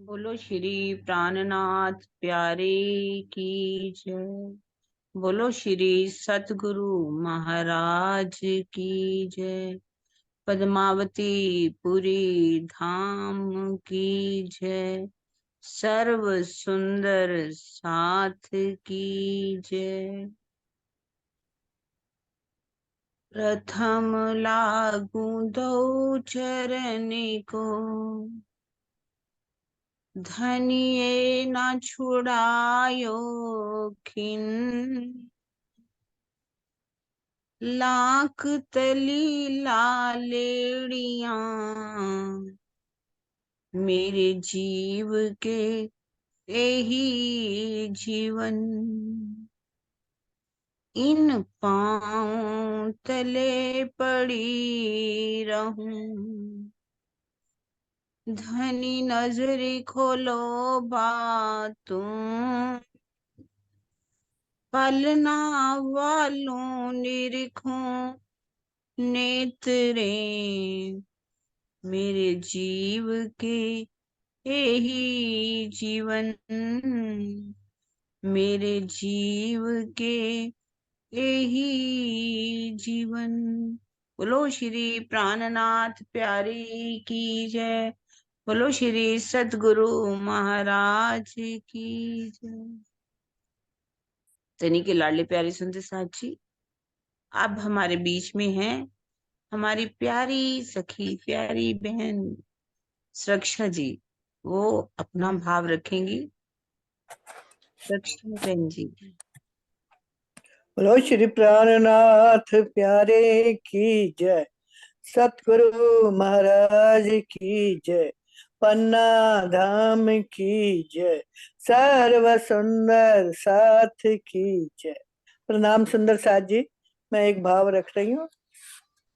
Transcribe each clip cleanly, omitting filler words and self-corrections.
बोलो श्री प्राणनाथ प्यारे की जय। बोलो श्री सतगुरु महाराज की जय। पद्मावती पुरी धाम की जय। सर्व सुंदर साथ की जय। प्रथम लागू दो चरण को, धनिये न छुड़ायो खिन। लाख तली लालेड़िया, मेरे जीव के यही जीवन। इन पाँव तले पड़ी रहूं, धनी नजरी खोलो बातों। पलना वालों निरखों नेत्रे, मेरे जीव के यही जीवन। मेरे जीव के यही जीवन। बोलो श्री प्राणनाथ प्यारी की जय। बोलो श्री सतगुरु महाराज की जय। तनी के लाडले प्यारे सुनते साथ जी, अब हमारे बीच में है हमारी प्यारी सखी प्यारी बहन सुरक्षा जी। वो अपना भाव रखेंगी। सुरक्षा बहन जी। बोलो श्री प्राणनाथ प्यारे की जय। सतगुरु महाराज की जय। पन्ना धाम की जय। सर्व सुंदर साथ की जय। प्रणाम सुंदर साथ जी। मैं एक भाव रख रही हूँ,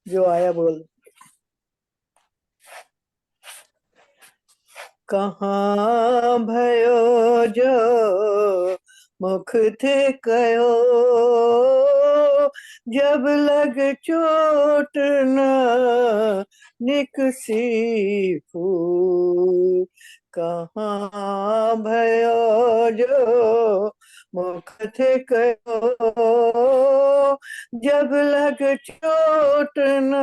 जो आया बोल। कहाँ भयो जो मुख थे कयो, जब लग चोट न निकसी फूल। कहाँ भयो जो मुख थे कयो, जब लग चोट न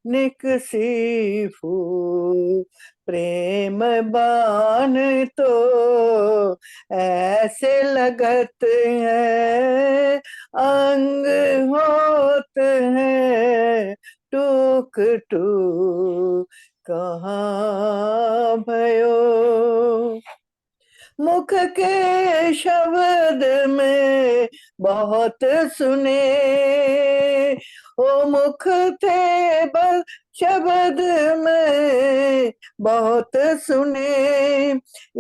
निकसी फूल। प्रेम बाण तो ऐसे लगत है, अंग होत है टूक टूक। कहाँ भयो मुख के शब्द में बहुत सुने, ओ मुख थे बस शब्द में बहुत सुने।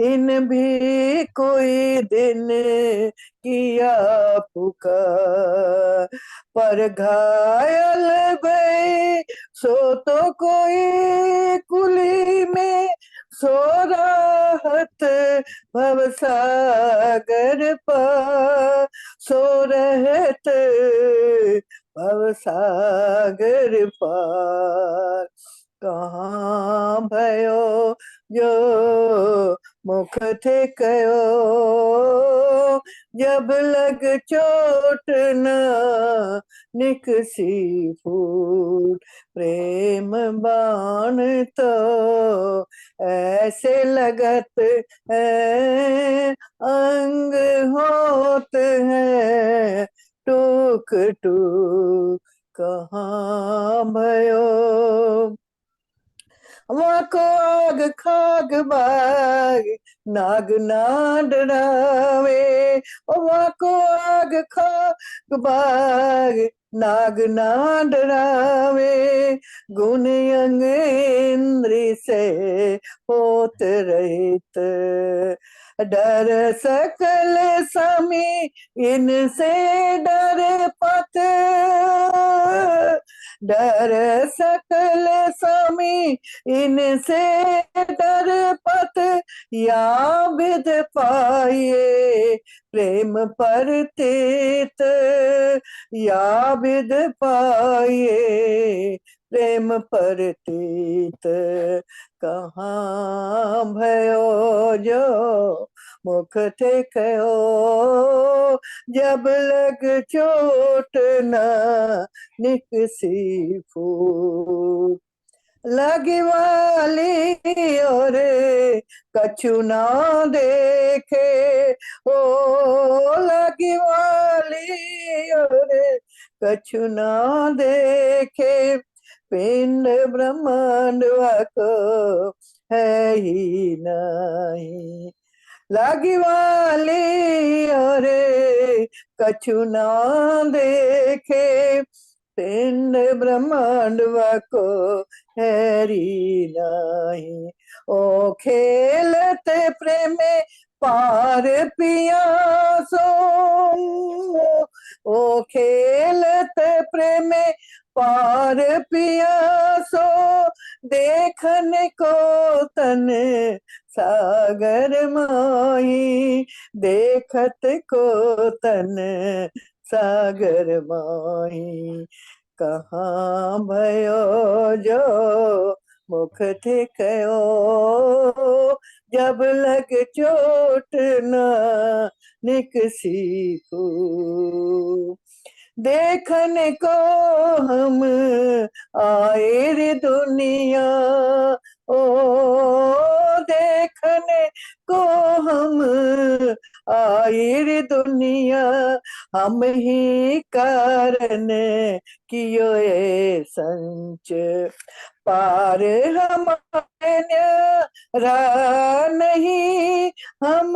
इन भी कोई दिन किया पुकार, पर घायल भई सो तो कोई कुली में सो राहत भवसागर पार। सो रहत भवसागर पार। कहाँ भयो जो मुख थे कयो, जब लग चोट न निकसी फूट। प्रेम बाण तो ऐसे लगत है, अंग होत है टूक टूक। कहाँ भयो वहाँ को आग खाग बाग नाग ना डरावे। वहाँ को आग खाग बाग नाग ना डरावे। गुण अंग इंद्री से होत रहित, डर सकल समी इनसे डर पत। डर सकल स्वामी इनसे डर पत या विध पाए, प्रेम परतीत या विध पाए, प्रेम परतीत। कहाँ भयो जो मुख थे कहो, जब लग चोट न निकसी फूट। लगी वाली और कछु ना देखे, ओ लगी वाली और कछु ना देखे, पिंड ब्रह्मांड को है ही नहीं। लागी वाली और कछु ना देखे, पिंड ब्रह्मांड को हैरी नहीं। ओ खेलते प्रेम पार पिया सो, ओ खेलते प्रेम पार पिया सो, देखने को तन सागर माही, देखत को तन सागर माही। कहाँ भयो जो मुख थे कहो, जब लग चोट न निकसी को। देखने को हम आए रे दुनिया, ओ देखने को हम आए रे दुनिया, हम ही कारण कियो ये संच, पार हमारे न्यारा नहीं, हम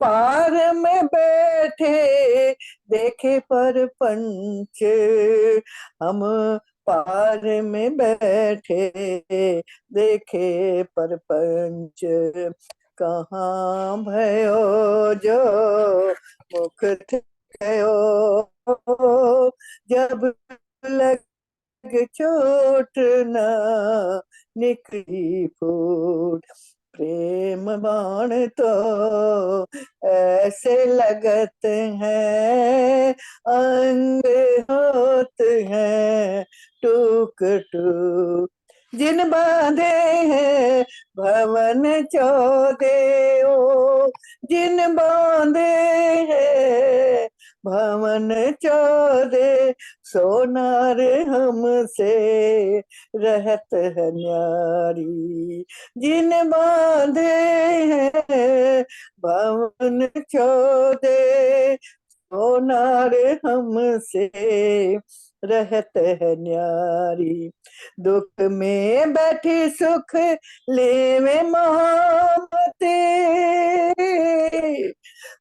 पार में बैठे देखे पर पंच, हम पार में बैठे देखे पर पंच। कहाँ भयो जो मुख थे कहो, जब लग चोट न निकली फूट। प्रेम बाण तो ऐसे लगत हैं, अंग होते हैं टूक टूक। जिन बांधे हैं भवन चौदे, ओ जिन बांधे हैं भवन चौदे, सोनार हमसे रहत है न्यारी। जिन बांधे हैं भवन चौदे, सोनार हमसे रहत है न्यारी। दुख में बैठी सुख लेवे महामते,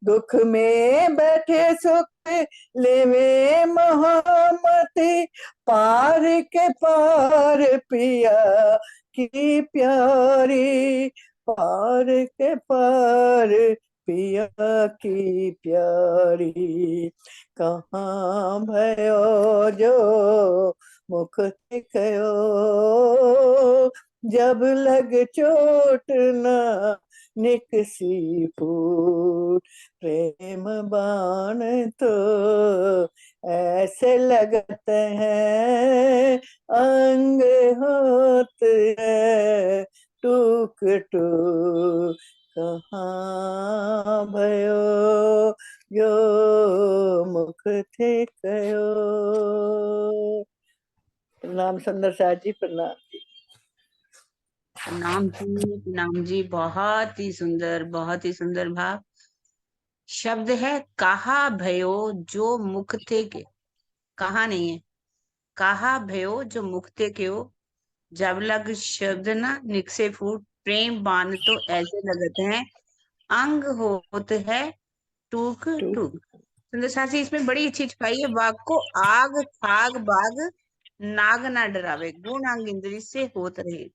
दुख में बैठे सुख लेवे महामती, पार के पार पिया की प्यारी, पार के पार पिया की प्यारी। कहाँ भयो जो मुख दिखयो, जब लग चोट न निकसी फूट। प्रेम बाण तो ऐसे लगते हैं, अंग होते हैं टूक टूक। कहाँ भयो जो मुख थे कयो। प्रणाम सुंदर साथ जी, प्रणाम जी। प्रणाम जी, बहुत ही सुंदर, बहुत ही सुंदर भाव। शब्द है कहा भयो जो मुख थे के, कहा नहीं है, कहा भयो जो मुख थे के हो, जब लग शब्द ना निकसे फूट। प्रेम बाण तो ऐसे लगते हैं, अंग होते है टूक टूक। सुंदर सासी इसमें बड़ी अच्छी छुपाई है, वाक को आग खाग बाग नाग ना डरावे, गुण अंग इंद्री से होत रहे।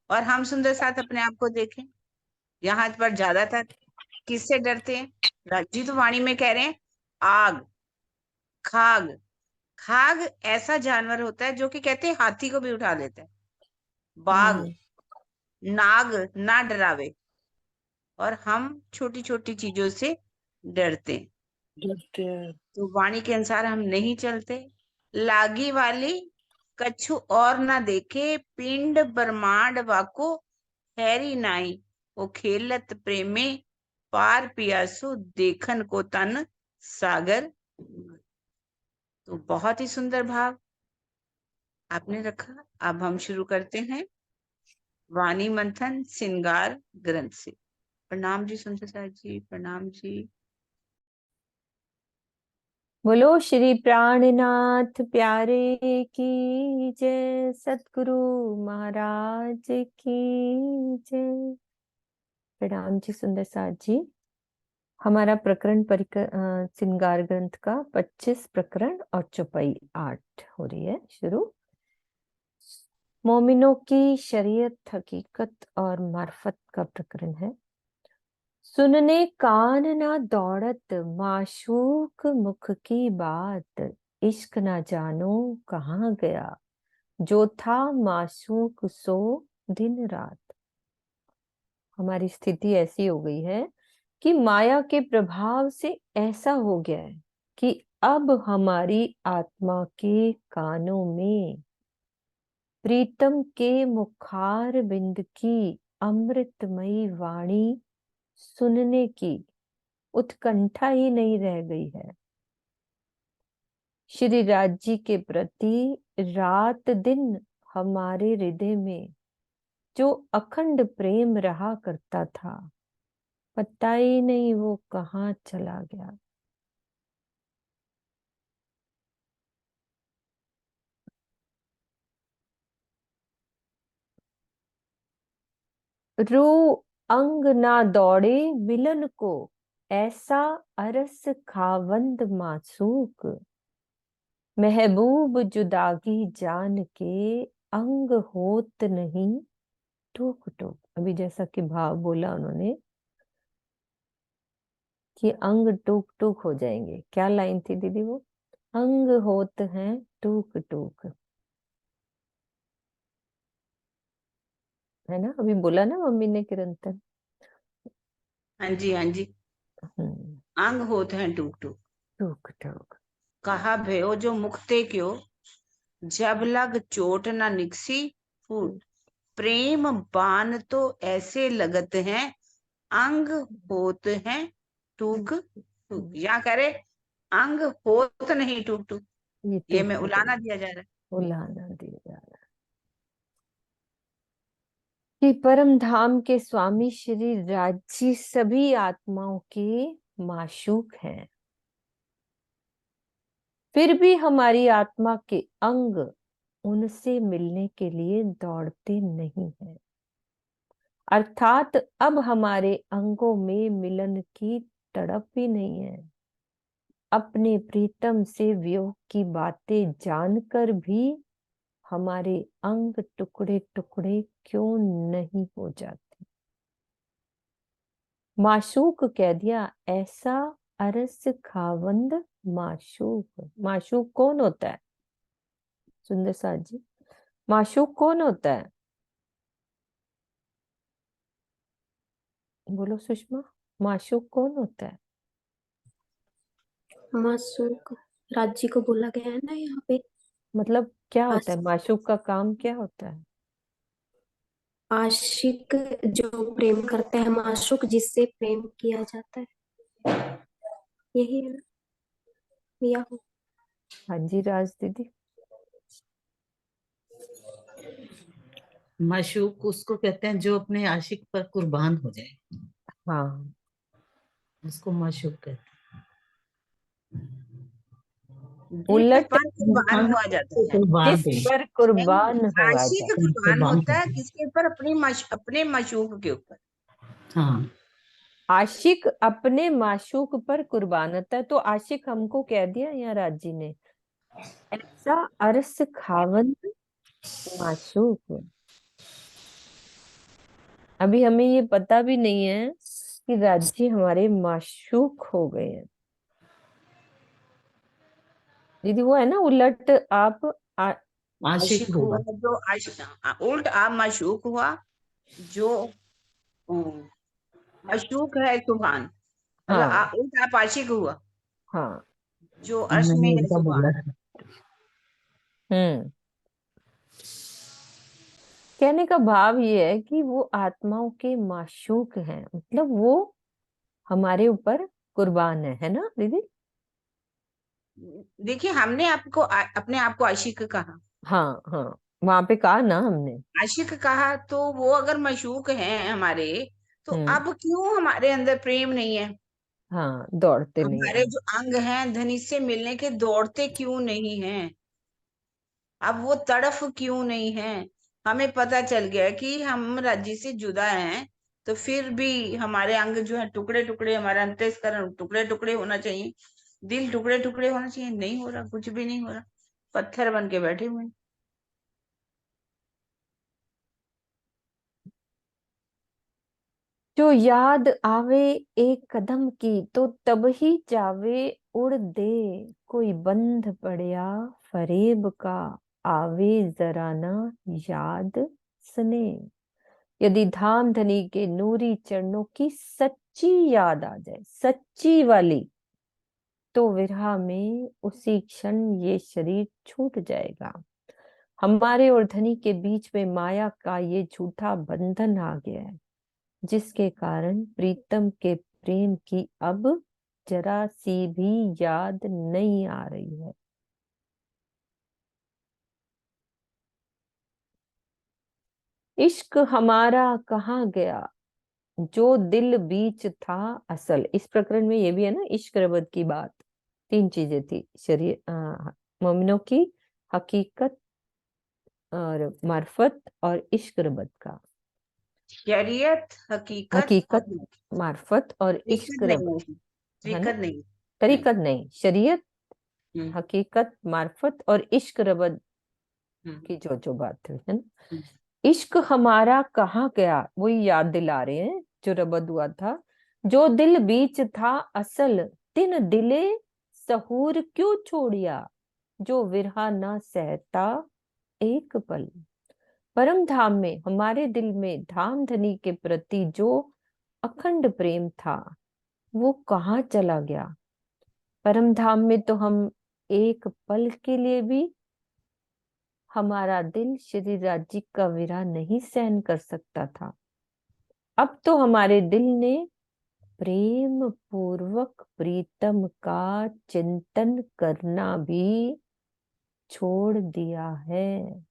और हम सुंदर साथ अपने आप को देखें, यहाँ पर ज्यादातर किससे डरते हैं? राजी तो वाणी में कह रहे हैं, आग खाग खाग ऐसा जानवर होता है जो कि कहते हैं हाथी को भी उठा लेता है। बाघ, हम्म, नाग ना डरावे, और हम छोटी छोटी चीजों से डरते हैं। डरते हैं। तो वाणी के अनुसार हम नहीं चलते। लागी वाली कछु और ना देखे, पिंड ब्रह्मांड वाको हैरी नाई, वो खेलत प्रेमे पार पियासु, देखन को तन सागर। तो बहुत ही सुंदर भाव आपने रखा। अब हम शुरू करते हैं वाणी मंथन श्रृंगार ग्रंथ से। प्रणाम जी सुंदर सार जी, प्रणाम जी। बोलो श्री प्राणनाथ प्यारे की जय, सतगुरु महाराज की जय। प्रणाम जी सुंदर सार जी। हमारा प्रकरण श्रृंगार ग्रंथ का 25 प्रकरण और चौपाई 8 हो रही है शुरू। मोमिनों की शरीयत, हकीकत और मार्फत का प्रकरण है। सुनने कान ना दौड़त, माशूक मुख की बात, इश्क ना जानो कहाँ गया, जो था माशूक सो दिन रात। हमारी स्थिति ऐसी हो गई है कि माया के प्रभाव से ऐसा हो गया है कि अब हमारी आत्मा के कानों में प्रीतम के मुखार बिंद की अमृतमयी वाणी सुनने की उत्कंठा ही नहीं रह गई है। श्री राज जी के प्रति रात दिन हमारे हृदय में जो अखंड प्रेम रहा करता था, पता ही नहीं वो कहाँ चला गया। रू अंग ना दौड़े मिलन को, ऐसा अरस खावंद मासूक, महबूब जुदागी जान के अंग होत नहीं टूक टूक। अभी जैसा कि भाव बोला उन्होंने कि अंग टूक टूक हो जाएंगे, क्या लाइन थी दीदी वो? अंग होत हैं टूक टूक, है ना? अभी बोला ना मम्मी ने किरंतन। हाँ जी, हाँ जी। अंग होते हैं टूक टूक, टूक टूक। कहा भयो जो मुक्ते क्यों, जब लग चोट ना निकसी फूट, प्रेम बान तो ऐसे लगत हैं, अंग होत हैं टूक टूक। या करे अंग होत नहीं टूक टूक, ये ये टूक में टूक उलाना दिया जा रहा है। उलाना दिया जा रहा है कि परम धाम के स्वामी श्री राजी सभी आत्माओं के माशूक हैं, फिर भी हमारी आत्मा के अंग उनसे मिलने के लिए दौड़ते नहीं हैं। अर्थात अब हमारे अंगों में मिलन की तड़प ही नहीं है। अपने प्रीतम से वियोग की बातें जानकर भी हमारे अंग टुकड़े टुकड़े क्यों नहीं हो जाते। माशूक कह दिया, ऐसा अरस खावंद माशूक। माशूक कौन होता है सुंदर साथ जी? माशूक कौन होता है? बोलो सुषमा, माशूक कौन होता है? मासूक राज्य को बोला गया है ना यहाँ पे। मतलब क्या होता है? आश- माशूक का काम क्या होता है? आशिक जो प्रेम करते हैं, माशूक जिससे प्रेम किया जाता है, यही है ना या हो। हाँ जी राज दीदी। माशूक उसको कहते हैं जो अपने आशिक पर कुर्बान हो जाए, हाँ, उसको माशूक कहते जिस उलट पर कुर्बान हुआ जाता हैं। है। कुर्बान जिस पे पर कुर्बान हुआ आशिक जाए। कुर्बान कुर्बान होता है करते हैं। किसके ऊपर? अपने मशूक के ऊपर। हाँ, आशिक अपने माशूक पर कुर्बान होता है। तो आशिक हमको कह दिया यहाँ राजी ने, ऐसा अरस खावंद माशूक। अभी हमें ये पता भी नहीं है कि राजी हमारे माशूक हो गए हैं। दीदी वो है ना उलट आप आशिक आशिक हुआ। हुआ जो उल्ट आप माशूक हुआ जो मशूक है सुभान, मतलब हाँ उल्टा आप आशिक हुआ हाँ। जो अर्श में मैंने है उल्टा सुभान। बोला। हम्म। कहने का भाव ये है कि वो आत्माओं के माशूक हैं, मतलब वो हमारे ऊपर कुर्बान है ना दीदी? देखिए हमने आपको अपने आप को आशिक कहा, हाँ हाँ, वहां पे कहा ना हमने। आशिक कहा तो वो अगर मशूक हैं हमारे, तो हम्म। अब क्यों हमारे अंदर प्रेम नहीं है? हाँ, दौड़ते नहीं हमारे है। जो अंग हैं धनी से मिलने के दौड़ते क्यों नहीं हैं? अब वो तड़फ क्यों नहीं है? हमें पता चल गया कि हम राज्य से जुदा हैं, तो फिर भी हमारे अंग जो है टुकड़े टुकड़े, हमारा अंतःकरण टुकड़े टुकड़े होना चाहिए, दिल टुकड़े टुकड़े होना चाहिए, नहीं हो रहा, कुछ भी नहीं हो रहा, पत्थर बन के बैठे हुए हैं। जो याद आवे एक कदम की तो तब ही जावे उड़ दे, कोई बंध पड़या फरेब का आवे जरा ना याद सने। यदि धाम धनी के नूरी चरणों की सच्ची याद आ जाए, सच्ची वाली, तो विरहा में उसी क्षण ये शरीर छूट जाएगा। हमारे और धनी के बीच में माया का ये झूठा बंधन आ गया है, जिसके कारण प्रीतम के प्रेम की अब जरा सी भी याद नहीं आ रही है। इश्क हमारा कहाँ गया, जो दिल बीच था असल। इस प्रकरण में ये भी है ना, इश्क रबत की बात। तीन चीजें थी, शरीय मोमिनों की हकीकत और मार्फत और इश्क रबत का। शरीयत, हकीकत और हकीकत, मार्फत और इश्क तरीकत रबत, नहीं, है ना? तरीकत नहीं। हम्म, तरीकत नहीं, शरीयत, हम्म, हकीकत, मार्फत और इश्क रबत हम्म, की जो जो बात हुई है ना। हम्म। इश्क हमारा कहाँ गया, वही याद दिला रहे हैं जो रबद हुआ था। जो दिल बीच था असल, तिन दिले सहूर क्यों छोड़िया, जो विरहा ना सहता एक पल। परम धाम में, हमारे दिल में धाम धनी के प्रति जो अखंड प्रेम था, वो कहाँ चला गया? परम धाम में तो हम एक पल के लिए भी, हमारा दिल श्री राज्य का विरह नहीं सहन कर सकता था। अब तो हमारे दिल ने प्रेम पूर्वक प्रीतम का चिंतन करना भी छोड़ दिया है।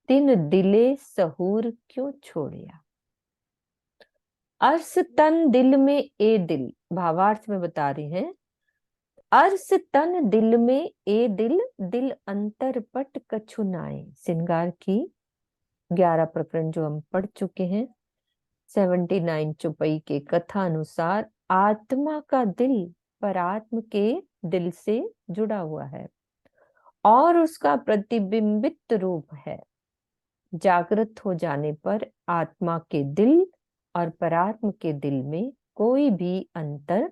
तिन दिले सहूर क्यों छोड़िया। अर्स तन दिल में ए दिल, भावार्थ में बता रही हैं। अर्स तन दिल में ए दिल, दिल अंतर पट कछु नाए। श्रृंगार की 11 प्रकरण जो हम पढ़ चुके हैं। 79 चौपाई के कथा अनुसार आत्मा का दिल परात्म के दिल से जुड़ा हुआ है और उसका प्रतिबिंबित रूप है। जागृत हो जाने पर आत्मा के दिल और परात्म के दिल में कोई भी अंतर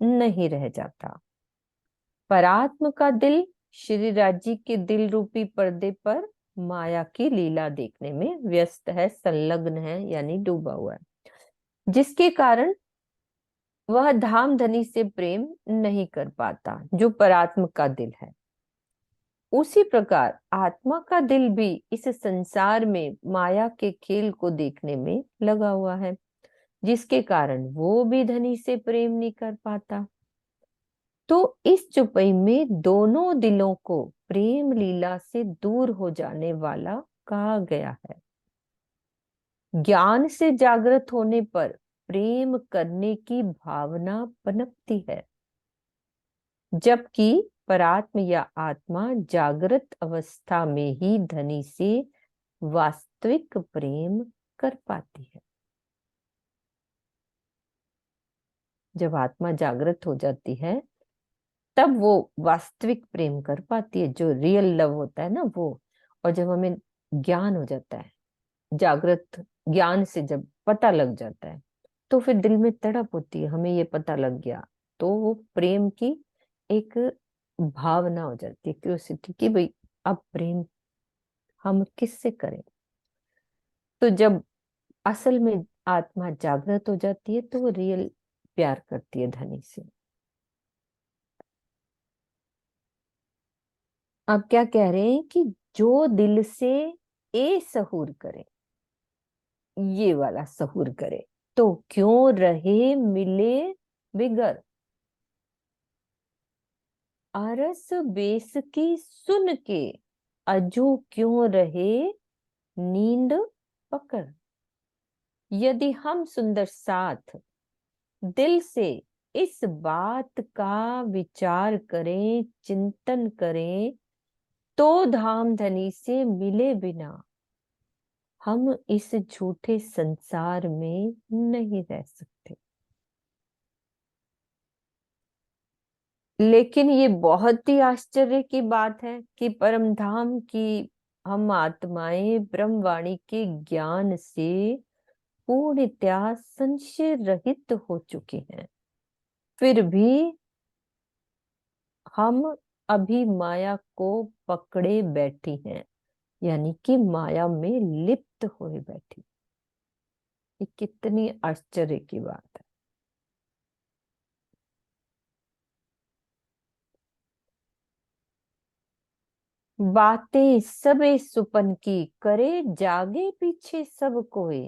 नहीं रह जाता। परात्म का दिल श्री राज्य के दिल रूपी पर्दे पर माया की लीला देखने में व्यस्त है, संलग्न है, यानी डूबा हुआ है, जिसके कारण वह धाम धनी से प्रेम नहीं कर पाता, जो परात्म का दिल है। उसी प्रकार आत्मा का दिल भी इस संसार में माया के खेल को देखने में लगा हुआ है, जिसके कारण वो भी धनी से प्रेम नहीं कर पाता। तो इस चुपई में दोनों दिलों को प्रेम लीला से दूर हो जाने वाला कहा गया है। ज्ञान से जागृत होने पर प्रेम करने की भावना पनपती है, जबकि परात्म या आत्मा जागृत अवस्था में ही धनी से वास्तविक प्रेम कर पाती है। जब आत्मा जागृत हो जाती है तब वो वास्तविक प्रेम कर पाती है, जो रियल लव होता है ना वो। और जब हमें ज्ञान हो जाता है, जागृत ज्ञान से जब पता लग जाता है तो फिर दिल में तड़प होती है, हमें ये पता लग गया, तो वो प्रेम की एक भावना हो जाती है, क्यूरियोसिटी, कि भाई अब प्रेम हम किससे करें। तो जब असल में आत्मा जागृत हो जाती है तो वो रियल प्यार करती है धनी से। आप क्या कह रहे हैं कि जो दिल से ए सहूर करे, ये वाला सहूर करे, तो क्यों रहे मिले बिगर, अरस बेस की सुन के, अजू क्यों रहे नींद पकड़। यदि हम सुंदर साथ दिल से इस बात का विचार करें, चिंतन करें, तो धाम धनी से मिले बिना हम इस झूठे संसार में नहीं रह सकते। लेकिन ये बहुत ही आश्चर्य की बात है कि परम धाम की हम आत्माएं ब्रह्मवाणी के ज्ञान से पूर्णतया संशय रहित हो चुके हैं, फिर भी हम अभी माया को पकड़े बैठी हैं, यानी कि माया में लिप्त हुए बैठी। ये कितनी आश्चर्य की बात है। बातें सबे सुपन की करे, जागे पीछे सब कोई,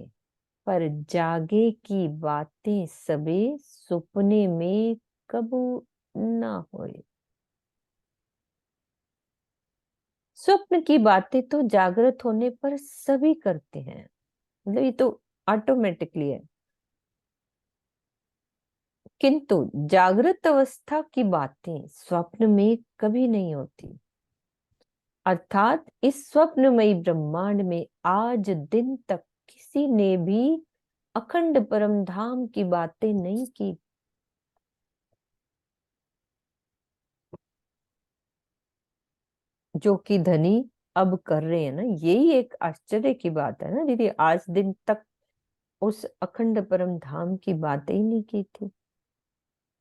पर जागे की बातें सबे सुपने में कबू ना होए। स्वप्न की बातें तो जागृत होने पर सभी करते हैं, मतलब ये तो ऑटोमेटिकली है, किंतु जागृत अवस्था की बातें स्वप्न में कभी नहीं होती। अर्थात इस स्वप्नमयी ब्रह्मांड में आज दिन तक किसी ने भी अखंड परम धाम की बातें नहीं की। जो कि धनी अब कर रहे हैं ना, यही एक आश्चर्य की बात है ना दीदी। आज दिन तक उस अखंड परम धाम की बातें ही नहीं की थी,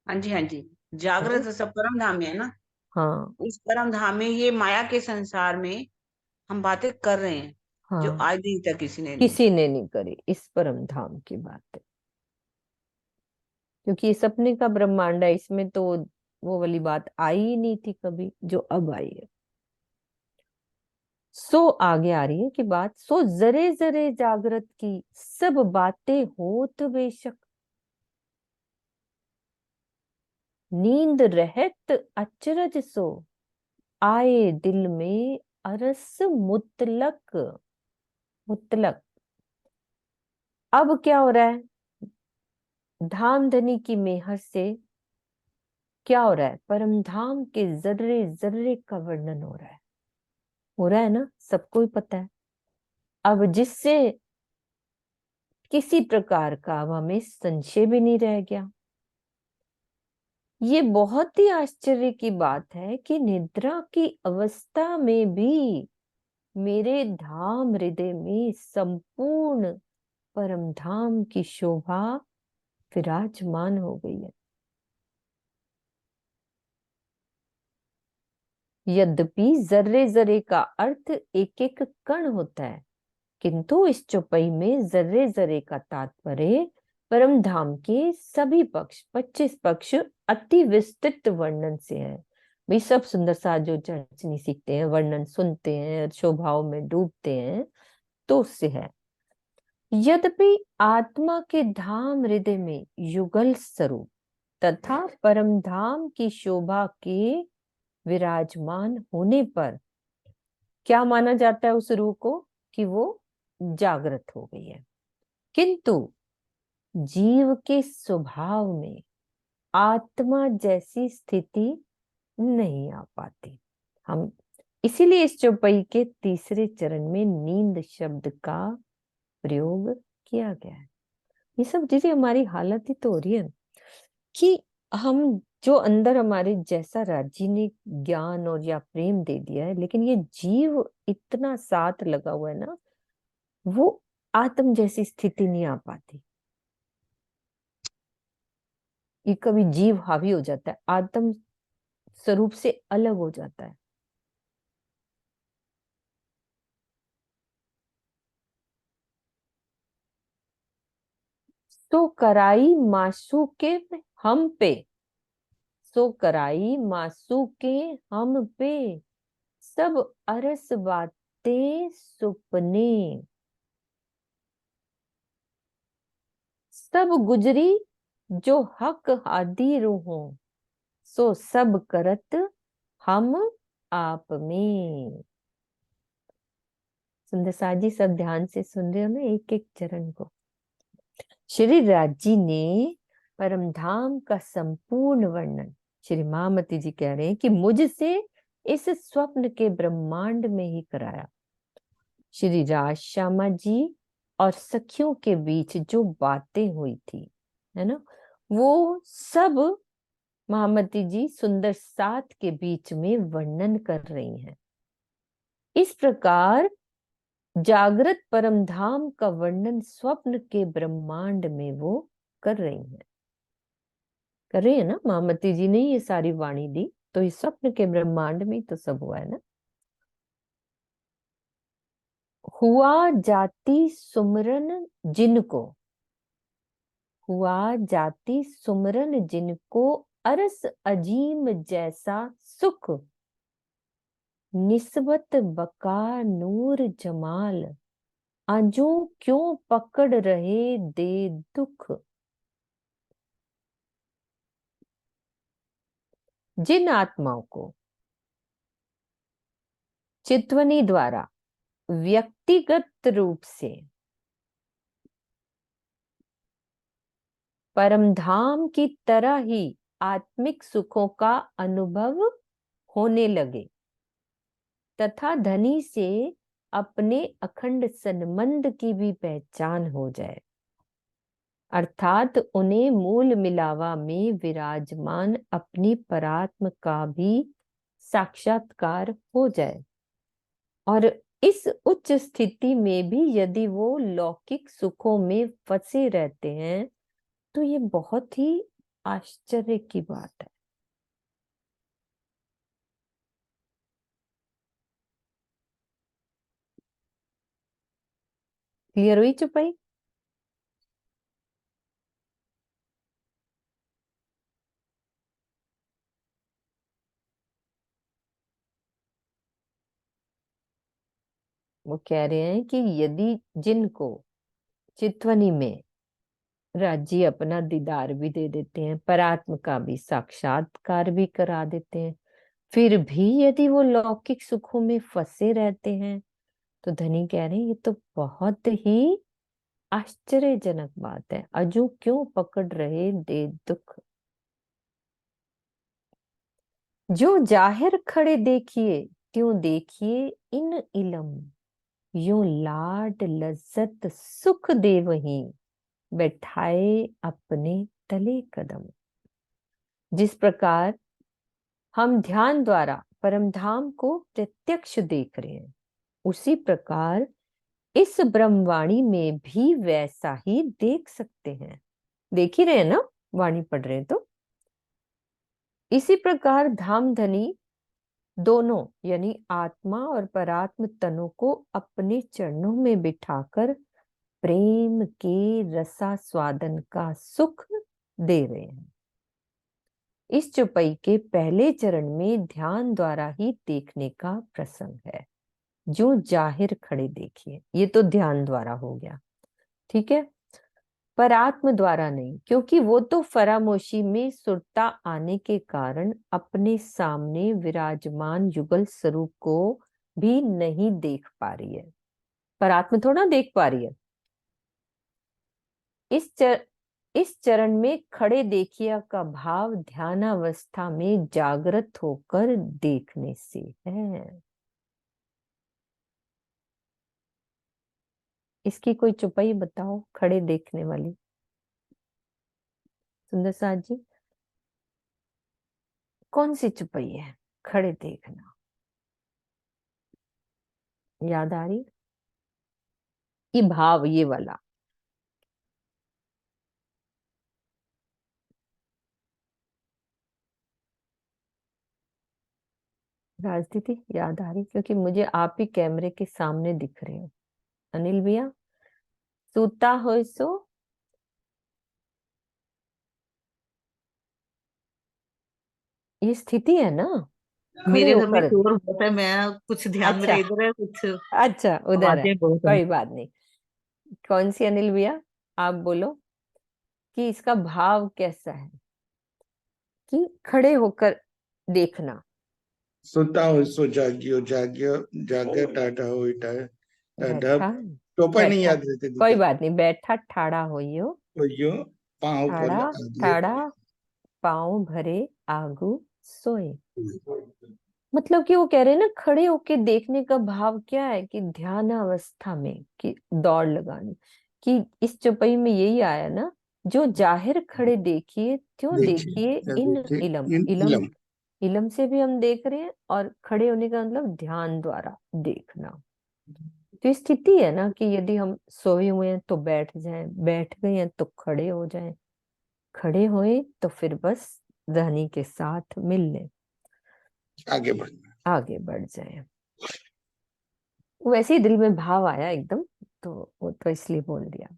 हाँ जी, हाँ जी। है ना? जागृत सब परम धाम में है ना। हाँ इस परम धाम में, ये माया के संसार में हम बातें कर रहे हैं, जो हाँ, आज दिन तक किसी ने नहीं। किसी ने नहीं करी इस परम धाम की बातें, क्योंकि ये सपने का ब्रह्मांड है, इसमें तो वो वाली बात आई ही नहीं थी कभी जो अब आई है। सो आगे आ रही है कि बात, सो जरे जरे जागृत की सब बातें होत बेशक, नींद रहत अचरज सो, आए दिल में अरस मुतलक। मुतलक अब क्या हो रहा है, धाम धनी की मेहर से क्या हो रहा है, परम धाम के जर्रे जर्रे का वर्णन हो रहा है ना, सबको ही पता है। अब जिससे किसी प्रकार का अब हमें संशय भी नहीं रह गया। ये बहुत ही आश्चर्य की बात है कि निद्रा की अवस्था में भी मेरे धाम हृदय में संपूर्ण परम धाम की शोभा विराजमान हो गई है। यद्यपि जर्रे जर्रे का अर्थ एक एक कण होता है, किंतु इस चौपाई में जर्रे जर्रे का तात्पर्य परम धाम के सभी पक्ष 25 पक्ष अति विस्तृत वर्णन से है। भाई सब सुंदर सा जो चर्चनी सीखते हैं, वर्णन सुनते हैं, शोभाओं में डूबते हैं, तो उससे है। यद्यपि आत्मा के धाम हृदय में युगल स्वरूप तथा परम धाम की शोभा के विराजमान होने पर क्या माना जाता है उस रूह को, कि वो जागृत हो गई है, किंतु जीव के स्वभाव में आत्मा जैसी स्थिति नहीं आ पाती। हम इसीलिए इस चौपाई के तीसरे चरण में नींद शब्द का प्रयोग किया गया है। ये सब चीजें हमारी हालत ही तो हो रही है कि हम जो अंदर हमारे जैसा राज्य ने ज्ञान और या प्रेम दे दिया है, लेकिन ये जीव इतना साथ लगा हुआ है ना, वो आत्म जैसी स्थिति नहीं आ पाती। ये कभी जीव हावी हो जाता है, आत्म स्वरूप से अलग हो जाता है। तो कराई मासूके हम पे, सो कराई मासूके हम पे, सब अरस बातें सुपने, सब गुजरी जो हक हादी रूहों, सो सब करत हम आप में। सुंदर साथ जी सब ध्यान से सुन रहे हो ना एक एक चरण को। श्री राज जी ने परमधाम का संपूर्ण वर्णन श्री महामती जी कह रहे हैं कि मुझसे इस स्वप्न के ब्रह्मांड में ही कराया। श्री राज श्यामा जी और सखियों के बीच जो बातें हुई थी, है ना, वो सब महामती जी सुंदर सात के बीच में वर्णन कर रही हैं। इस प्रकार जागृत परमधाम का वर्णन स्वप्न के ब्रह्मांड में वो कर रही हैं, कर रही है ना। महामती जी ने ये सारी वाणी दी, तो इस स्वप्न के ब्रह्मांड में तो सब हुआ है ना। हुआ जाति सुमरन जिनको, हुआ जाति सुमरन जिनको, अरस अजीम जैसा सुख, निस्बत बका नूर जमाल, आजू क्यों पकड़ रहे दे दुख। जिन आत्माओं को चित्वनी द्वारा व्यक्तिगत रूप से परमधाम की तरह ही आत्मिक सुखों का अनुभव होने लगे तथा धनी से अपने अखंड संबंध की भी पहचान हो जाए, अर्थात उन्हें मूल मिलावा में विराजमान अपनी परात्म का भी साक्षात्कार हो जाए, और इस उच्च स्थिति में भी यदि वो लौकिक सुखों में फंसे रहते हैं तो ये बहुत ही आश्चर्य की बात है। क्लियर हुई चुपाई? वो कह रहे हैं कि यदि जिनको चित्वनी में राज्य अपना दीदार भी दे देते हैं, परात्म का भी साक्षात्कार भी करा देते हैं, फिर भी यदि वो लौकिक सुखों में फंसे रहते हैं, तो धनी कह रहे हैं ये तो बहुत ही आश्चर्यजनक बात है। अजू क्यों पकड़ रहे दे दुख, जो जाहिर खड़े देखिए त्यों देखिए इन इलम, यूं लाड लज्जत सुख दे वहीं, बैठाए अपने तले कदम। जिस प्रकार हम ध्यान द्वारा परमधाम को प्रत्यक्ष देख रहे हैं, उसी प्रकार इस ब्रह्मवाणी में भी वैसा ही देख सकते हैं। देख ही रहे हैं ना, वाणी पढ़ रहे हैं तो। इसी प्रकार धाम धनी दोनों यानी आत्मा और परात्म तनों को अपने चरणों में बिठाकर प्रेम के रसा स्वादन का सुख दे रहे हैं। इस चौपाई के पहले चरण में ध्यान द्वारा ही देखने का प्रसंग है। जो जाहिर खड़े देखिए, ये तो ध्यान द्वारा हो गया, ठीक है, पर आत्म द्वारा नहीं, क्योंकि वो तो फरामोशी में सुरता आने के कारण अपने सामने विराजमान युगल स्वरूप को भी नहीं देख पा रही है। पर आत्म थोड़ा देख पा रही है। इस चरण में खड़े देखिया का भाव ध्यानावस्था में जागृत होकर देखने से है। इसकी कोई चुपाई बताओ, खड़े देखने वाली सुंदर साथ जी, कौन सी चुपाई है खड़े देखना? याद आ रही? ये भाव, ये वाला। राजनीति याद आ रही, क्योंकि मुझे आप ही कैमरे के सामने दिख रहे हो। अनिल भैया, सूता हो सो ये स्थिति है ना, खड़े मेरे घर में होकर। शोर बहुत है, मैं कुछ ध्यान अच्छा, मेरा इधर है, कुछ अच्छा उधर है, आवाजें बहुत है। कोई बात नहीं। कौन सी अनिल भैया, आप बोलो कि इसका भाव कैसा है कि खड़े होकर देखना। सुता हो सो जागियो, जागियो जागे टाटा हो टाटा। बैठा, टोपा नहीं बैठा, याद रहते कोई दीदी। बात नहीं, बैठा ठाड़ा होइयो, तो यो पाँव पर ठाड़ा आगे। ठाड़ा पाँव भरे आगू सोए। मतलब कि वो कह रहे हैं ना, खड़े होके देखने का भाव क्या है कि ध्यान अवस्था में कि दौड़ लगानी, कि इस चौपाई में यही आया ना, जो जाहिर खड़े देखिए त्यों देखिए देखिए क्या इन देखिए, इलम। इन इलम, इलम। इलम से भी हम देख रहे हैं, और खड़े होने का मतलब ध्यान द्वारा देखना। तो ये स्थिति है ना कि यदि हम सोए हुए हैं तो बैठ जाएं, बैठ गए हैं तो खड़े हो जाएं, खड़े होए तो फिर बस रहनी के साथ मिल लें, आगे बढ़ना। आगे बढ़ जाएं। वैसे ही दिल में भाव आया एकदम, तो वो तो इसलिए बोल दिया।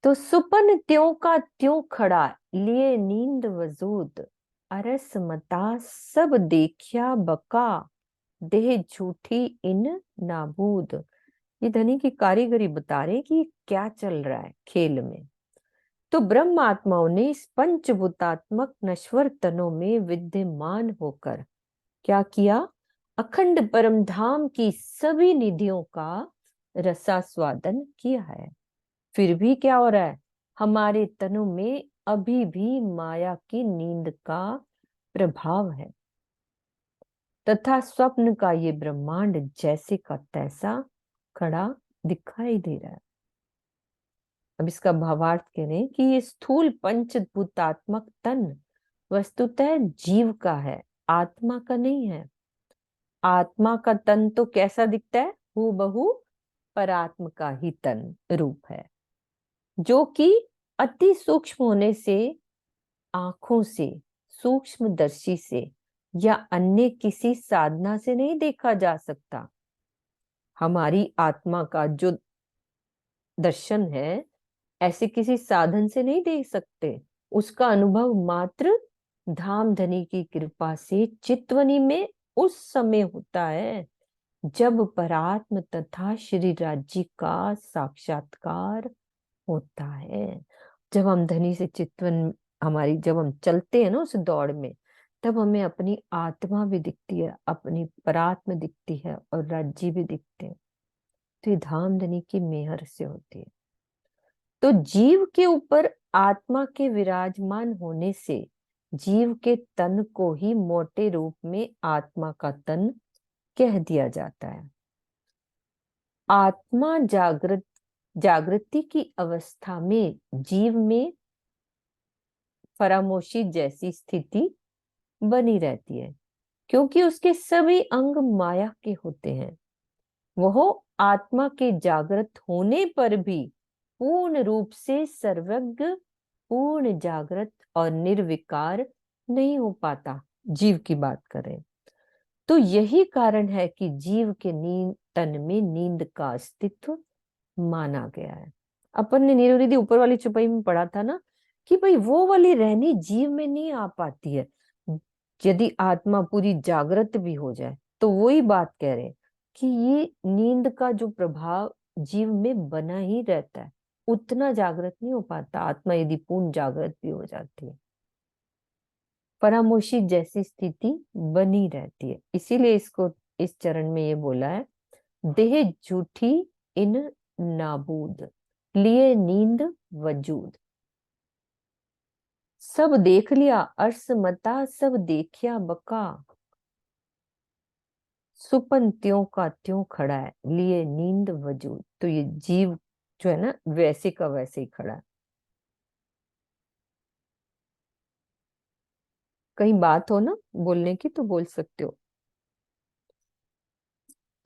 तो सुपन त्यों का त्यों खड़ा, लिए नींद वजूद, अरस मता सब देखिया बका, देह झूठी इन नाबूद। ये धनी की कारीगरी बता रहे कि क्या चल रहा है खेल में। तो ब्रह्म आत्माओं ने इस पंचभूतात्मक नश्वर तनों में विद्यमान होकर क्या किया, अखंड परम धाम की सभी निधियों का रसास्वादन किया है। फिर भी क्या हो रहा है, हमारे तनु में अभी भी माया की नींद का प्रभाव है, तथा स्वप्न का ये ब्रह्मांड जैसे का तैसा खड़ा दिखाई दे रहा है। अब इसका भावार्थ कह रहे हैं कि ये स्थूल पंचभूतात्मक तन वस्तुतः जीव का है, आत्मा का नहीं है। आत्मा का तन तो कैसा दिखता है, हूबहू परात्म का ही तन रूप है, जो कि अति सूक्ष्म होने से आंखों से, सूक्ष्मदर्शी से या अन्य किसी साधना से नहीं देखा जा सकता। हमारी आत्मा का जो दर्शन है ऐसे किसी साधन से नहीं देख सकते, उसका अनुभव मात्र धाम धनी की कृपा से चितवनी में उस समय होता है जब परात्म तथा श्री राज्य का साक्षात्कार होता है। जब हम धनी से चितवन, हमारी जब हम चलते हैं ना उस दौड़ में, तब हमें अपनी आत्मा भी दिखती है, अपनी परात्म दिखती है और राज्य भी दिखते हैं। तो ये धाम धनी की मेहर से होती है। तो जीव के ऊपर आत्मा के विराजमान होने से जीव के तन को ही मोटे रूप में आत्मा का तन कह दिया जाता है। आत्मा जागृति की अवस्था में जीव में फरामोशी जैसी स्थिति बनी रहती है, क्योंकि उसके सभी अंग माया के होते हैं। वह आत्मा के जागृत होने पर भी पूर्ण रूप से सर्वज्ञ, पूर्ण जागृत और निर्विकार नहीं हो पाता। जीव की बात करें तो यही कारण है कि जीव के नींद तन में नींद का अस्तित्व माना गया है। अपन ने नीरव रिद्धि ऊपर वाली चौपाई में पढ़ा था ना कि भाई वो वाली रहनी जीव में नहीं आ पाती है। यदि आत्मा पूरी जागृत भी हो जाए तो वही बात कह रहे हैं कि ये नींद का जो प्रभाव जीव में बना ही रहता है, उतना जागृत नहीं हो पाता आत्मा यदि पूर्ण जागृत भी हो जाती है। परामोशी जैसी स्थिति बनी रहती है। इसीलिए इसको इस चरण में ये बोला है, देह झूठी इन नाबूद, लिए नींद वजूद। सब देख लिया अर्स मता, सब देखिया बका, सुपन त्यों का त्यों खड़ा है, लिए नींद वजूद। तो ये जीव जो है ना वैसे का वैसे ही खड़ा है। कहीं बात हो ना बोलने की तो बोल सकते हो।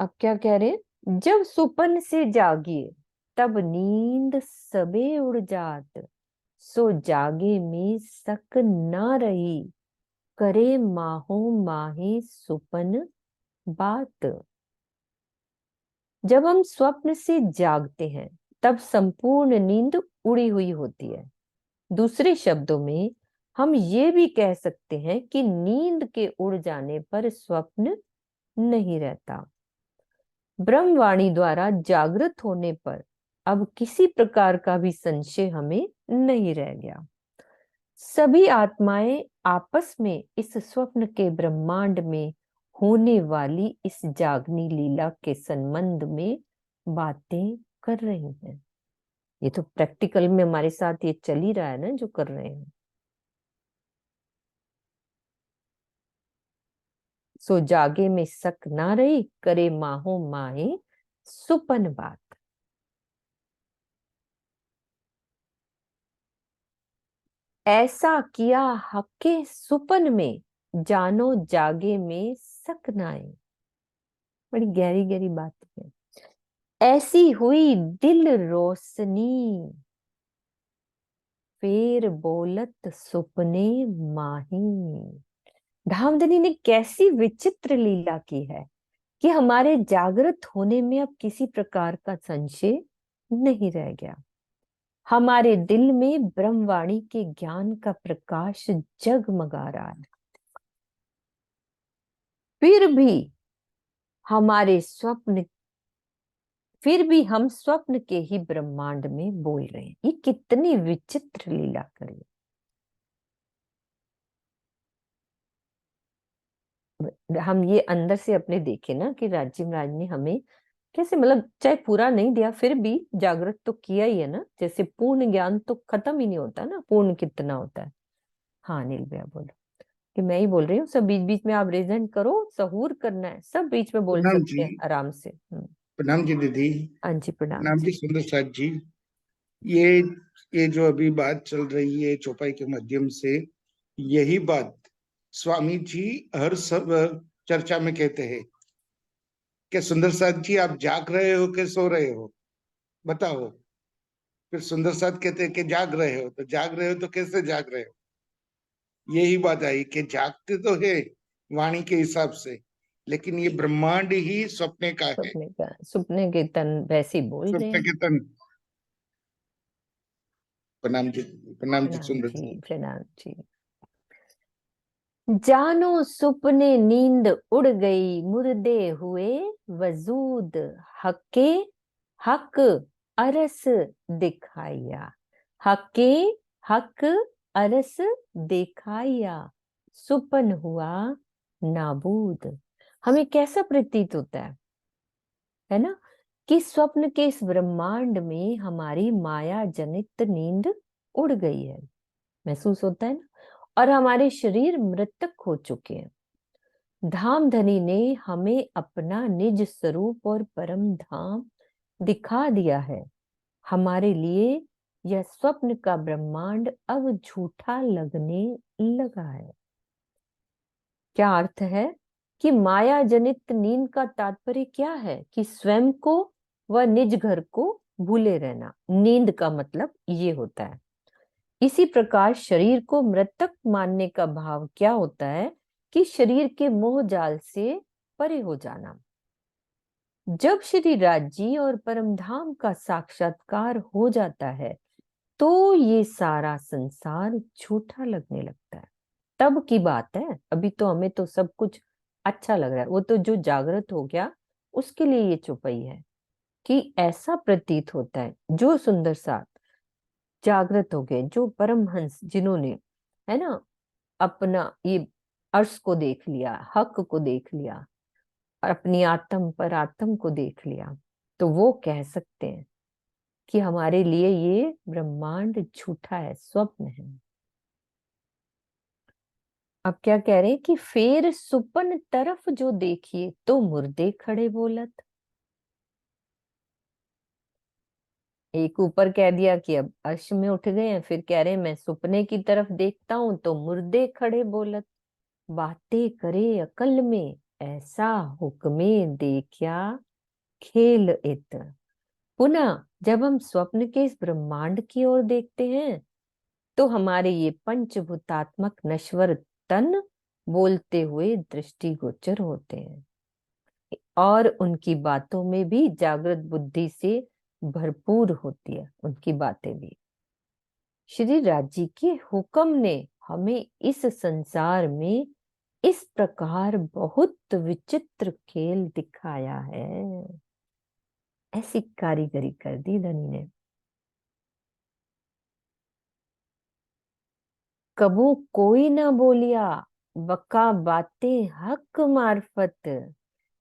अब क्या कह रहे हैं, जब सुपन से जागिए तब नींद सबे उड़ जात, सो जागे में सक ना रही, करे माहो माहे सुपन बात। जब हम स्वप्न से जागते हैं तब संपूर्ण नींद उड़ी हुई होती है। दूसरे शब्दों में हम ये भी कह सकते हैं कि नींद के उड़ जाने पर स्वप्न नहीं रहता। ब्रह्मवाणी द्वारा जागृत होने पर अब किसी प्रकार का भी संशय हमें नहीं रह गया। सभी आत्माएं आपस में इस स्वप्न के ब्रह्मांड में होने वाली इस जागनी लीला के संबंध में बातें कर रही हैं। ये तो प्रैक्टिकल में हमारे साथ ये चल ही रहा है ना, जो कर रहे हैं। सो जागे में शक ना रही, करे माहो माहे सुपन बात। ऐसा किया हके सुपन में, जानो जागे में शक ना आए। बड़ी गहरी गहरी बात है। ऐसी हुई दिल रोशनी, फेर बोलत सुपने माही। धामधनी ने कैसी विचित्र लीला की है कि हमारे जागृत होने में अब किसी प्रकार का संशय नहीं रह गया। हमारे दिल में ब्रह्मवाणी के ज्ञान का प्रकाश जगमगा रहा है। फिर भी हमारे स्वप्न फिर भी हम स्वप्न के ही ब्रह्मांड में बोल रहे हैं। ये कितनी विचित्र लीला करी। हम ये अंदर से अपने देखे ना कि राजीव राज ने हमें कैसे, मतलब चाहे पूरा नहीं दिया फिर भी जागृत तो किया ही है ना। जैसे पूर्ण ज्ञान तो खत्म ही नहीं होता ना, पूर्ण कितना होता है। हाँ नील भैया बोलो। कि मैं ही बोल रही हूँ, सब बीच बीच में आप रेजेंट करो, सहूर करना है, सब बीच में बोल प्रणाम सकते जी। हैं आराम से। प्रणाम जी दीदी। हाँ जी प्रणाम प्रणाम जी। जी सुंदर साथ जी। ये ये जो अभी बात चल रही है चौपाई के माध्यम से, यही बात स्वामी जी हर सब चर्चा में कहते हैं कि सुंदर साथ जी आप जाग रहे हो कि सो रहे हो, बताओ। फिर सुंदर साथ कहते हैं कि जाग रहे हो, तो जाग रहे हो तो कैसे जाग रहे हो। यही बात आई कि जागते तो है वाणी के हिसाब से, लेकिन ये ब्रह्मांड ही सपने का है। सपने के तन वैसे ही बोल रहे सपने हैं। के तन। प्रणाम जी। प्रणाम जी प्रणाम सुंदर जी जी। प्रणाम जी। जानो सुपने नींद उड़ गई, मुर्दे हुए वजूद, हके हक अरस दिखाया। हके हक अरस दिखाया, सुपन हुआ नाबूद। हमें कैसा प्रतीत होता है ना, कि स्वप्न के इस ब्रह्मांड में हमारी माया जनित नींद उड़ गई है, महसूस होता है ना। और हमारे शरीर मृतक हो चुके हैं। धामधनी ने हमें अपना निज स्वरूप और परम धाम दिखा दिया है। हमारे लिए यह स्वप्न का ब्रह्मांड अब झूठा लगने लगा है। क्या अर्थ है कि माया जनित नींद का तात्पर्य क्या है कि स्वयं को व निज घर को भूले रहना। नींद का मतलब ये होता है। इसी प्रकार शरीर को मृतक मानने का भाव क्या होता है कि शरीर के मोह जाल से परे हो जाना। जब श्री राज्य और परमधाम का साक्षात्कार हो जाता है तो ये सारा संसार झूठा लगने लगता है। तब की बात है, अभी तो हमें तो सब कुछ अच्छा लग रहा है। वो तो जो जागृत हो गया उसके लिए ये चुपई है कि ऐसा प्रतीत होता है। जो सुंदर साथ जागृत हो गए, जो परमहंस जिन्होंने, है ना, अपना ये अर्श को देख लिया, हक को देख लिया और अपनी आत्म पर आत्म को देख लिया, तो वो कह सकते हैं कि हमारे लिए ये ब्रह्मांड झूठा है, स्वप्न है। अब क्या कह रहे हैं कि फेर सुपन तरफ जो देखिए तो मुर्दे खड़े बोलत। एक ऊपर कह दिया कि अब अर्श में उठ गए हैं, फिर कह रहे हैं मैं सुपने की तरफ देखता हूं तो मुर्दे खड़े बोलत। बातें करे अकल में, ऐसा हुक्मे देखा खेल इत। पुनः जब हम स्वप्न के इस ब्रह्मांड की ओर देखते हैं तो हमारे ये पंचभूतात्मक नश्वर तन बोलते हुए दृष्टिगोचर होते हैं। और उनकी बातों में भी जागृत बुद्धि से भरपूर होती है, उनकी बातें भी। श्री राज जी के हुक्म ने हमें इस संसार में इस प्रकार बहुत विचित्र खेल दिखाया है। ऐसी कारीगरी कर दी धनी ने। कबू कोई ना बोलिया, बका बातें हक मार्फत,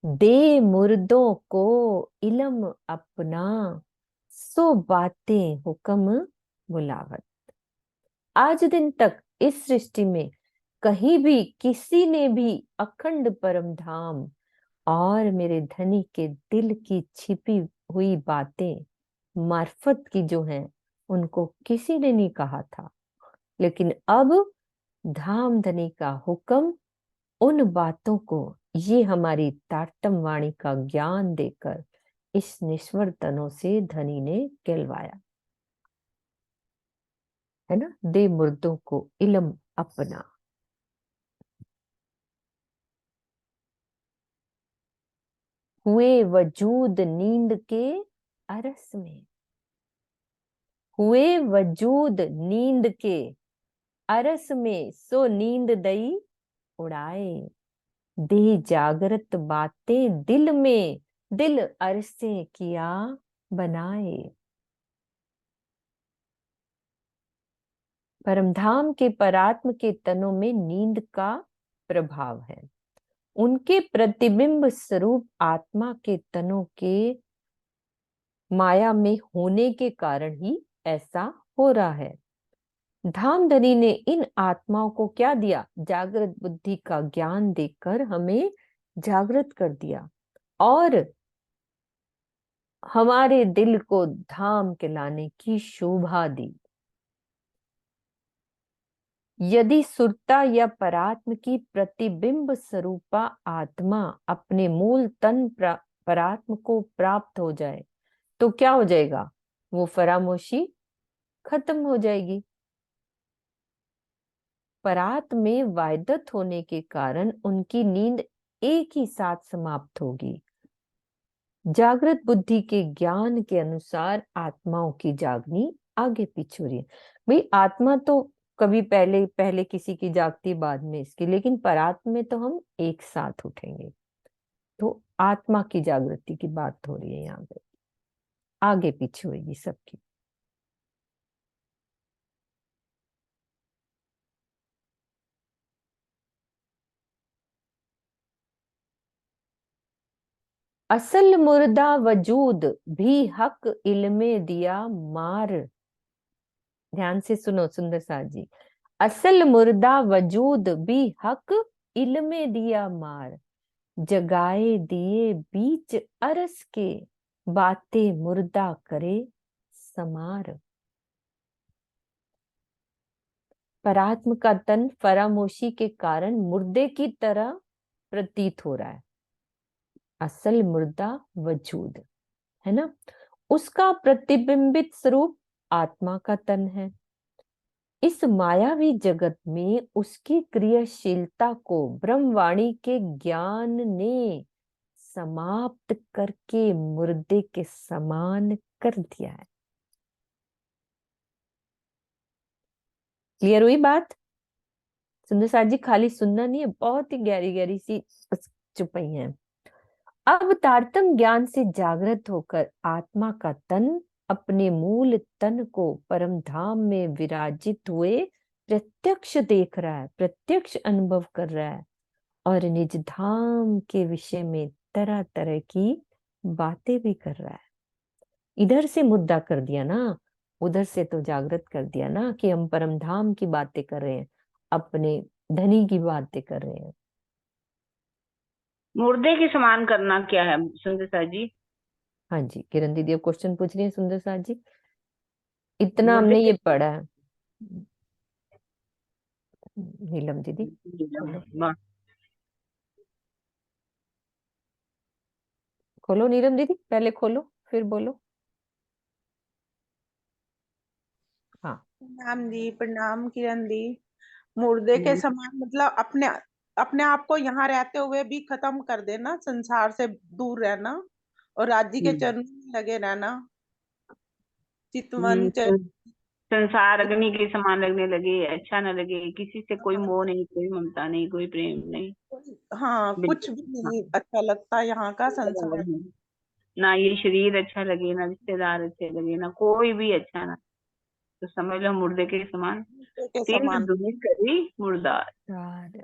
दे मुर्दों को इलम अपना, सो बातें हुक्म बुलावत। आज दिन तक इस सृष्टि में कहीं भी किसी ने भी अखंड परम धाम और मेरे धनी के दिल की छिपी हुई बातें मार्फत की जो हैं उनको किसी ने नहीं कहा था। लेकिन अब धाम धनी का हुक्म उन बातों को ये हमारी तारतम वाणी का ज्ञान देकर इस निश्वर तनों से धनी ने कहलवाया है ना। दे मुर्दों को इलम अपना। हुए वजूद नींद के अरस में, हुए वजूद नींद के अरस में, सो नींद दई उड़ाए, दे जागृत बातें दिल में, दिल अरसे किया बनाए। परमधाम के परात्म के तनों में नींद का प्रभाव है। उनके प्रतिबिंब स्वरूप आत्मा के तनों के माया में होने के कारण ही ऐसा हो रहा है। धामधनी ने इन आत्माओं को क्या दिया? जागृत बुद्धि का ज्ञान देकर हमें जागृत कर दिया और हमारे दिल को धाम के लाने की शोभा दी। यदि सुरता या परात्म की प्रतिबिंब स्वरूपा आत्मा अपने मूल तन परात्म को प्राप्त हो जाए तो क्या हो जाएगा? वो फरामोशी खत्म हो जाएगी। परात में वायदत होने के कारण उनकी नींद एक ही साथ समाप्त होगी। जागृत बुद्धि के ज्ञान के अनुसार आत्माओं की जागनी आगे पीछे हो रही है। भाई आत्मा तो कभी पहले पहले किसी की जागती बाद में इसकी, लेकिन परात्म में तो हम एक साथ उठेंगे। तो आत्मा की जागृति की बात हो रही है यहाँ पे, आगे पीछे होगी सबकी। असल मुर्दा वजूद भी हक इल्मे दिया मार। ध्यान से सुनो सुंदर साथ जी। असल मुर्दा वजूद भी हक इल्मे दिया मार, जगाए दिए बीच अरस के, बातें मुर्दा करे समार। परात्म का तन फरामोशी के कारण मुर्दे की तरह प्रतीत हो रहा है। असल मुर्दा वजूद है ना, उसका प्रतिबिंबित स्वरूप आत्मा का तन है। इस मायावी जगत में उसकी क्रियाशीलता को ब्रह्मवाणी के ज्ञान ने समाप्त करके मुर्दे के समान कर दिया है। क्लियर हुई बात? सुंदर साथ जी खाली सुनना नहीं है, बहुत ही गहरी गहरी सी चुपई है। अब तारतम ज्ञान से जागृत होकर आत्मा का तन अपने मूल तन को परम धाम में विराजित हुए प्रत्यक्ष देख रहा है, प्रत्यक्ष अनुभव कर रहा है और निज धाम के विषय में तरह तरह की बातें भी कर रहा है। इधर से मुद्दा कर दिया ना, उधर से तो जागृत कर दिया ना कि हम परम धाम की बातें कर रहे हैं, अपने धनी की बातें कर रहे हैं। मुर्दे के समान करना क्या है सुंदर साथ जी? हाँ जी किरण दीदी अब क्वेश्चन पूछ रही है सुंदर साथ जी। इतना मुर्दे हमने के ये पढ़ा है। नीलम दीदी खोलो, वाह, खोलो नीलम दीदी, पहले खोलो फिर बोलो। हाँ प्रणाम दी, प्रणाम किरण दी। मुर्दे के समान मतलब अपने अपने आप को यहाँ रहते हुए भी खत्म कर देना, संसार से दूर रहना और राज्य के चरणों में लगे रहना। चितवन तो संसार अग्नि के समान लगने लगे, अच्छा न लगे, किसी से कोई मोह नहीं, कोई ममता नहीं, कोई प्रेम नहीं। हाँ, कुछ बिल्कुल। भी हाँ, नहीं अच्छा लगता यहाँ का संसार। ना ये शरीर अच्छा लगे, ना रिश्तेदार अच्छे लगे, ना कोई भी अच्छा ना, तो समझ लो मुर्दे के समान। के तिल समान। दुनी करी मुर्दार। बहुत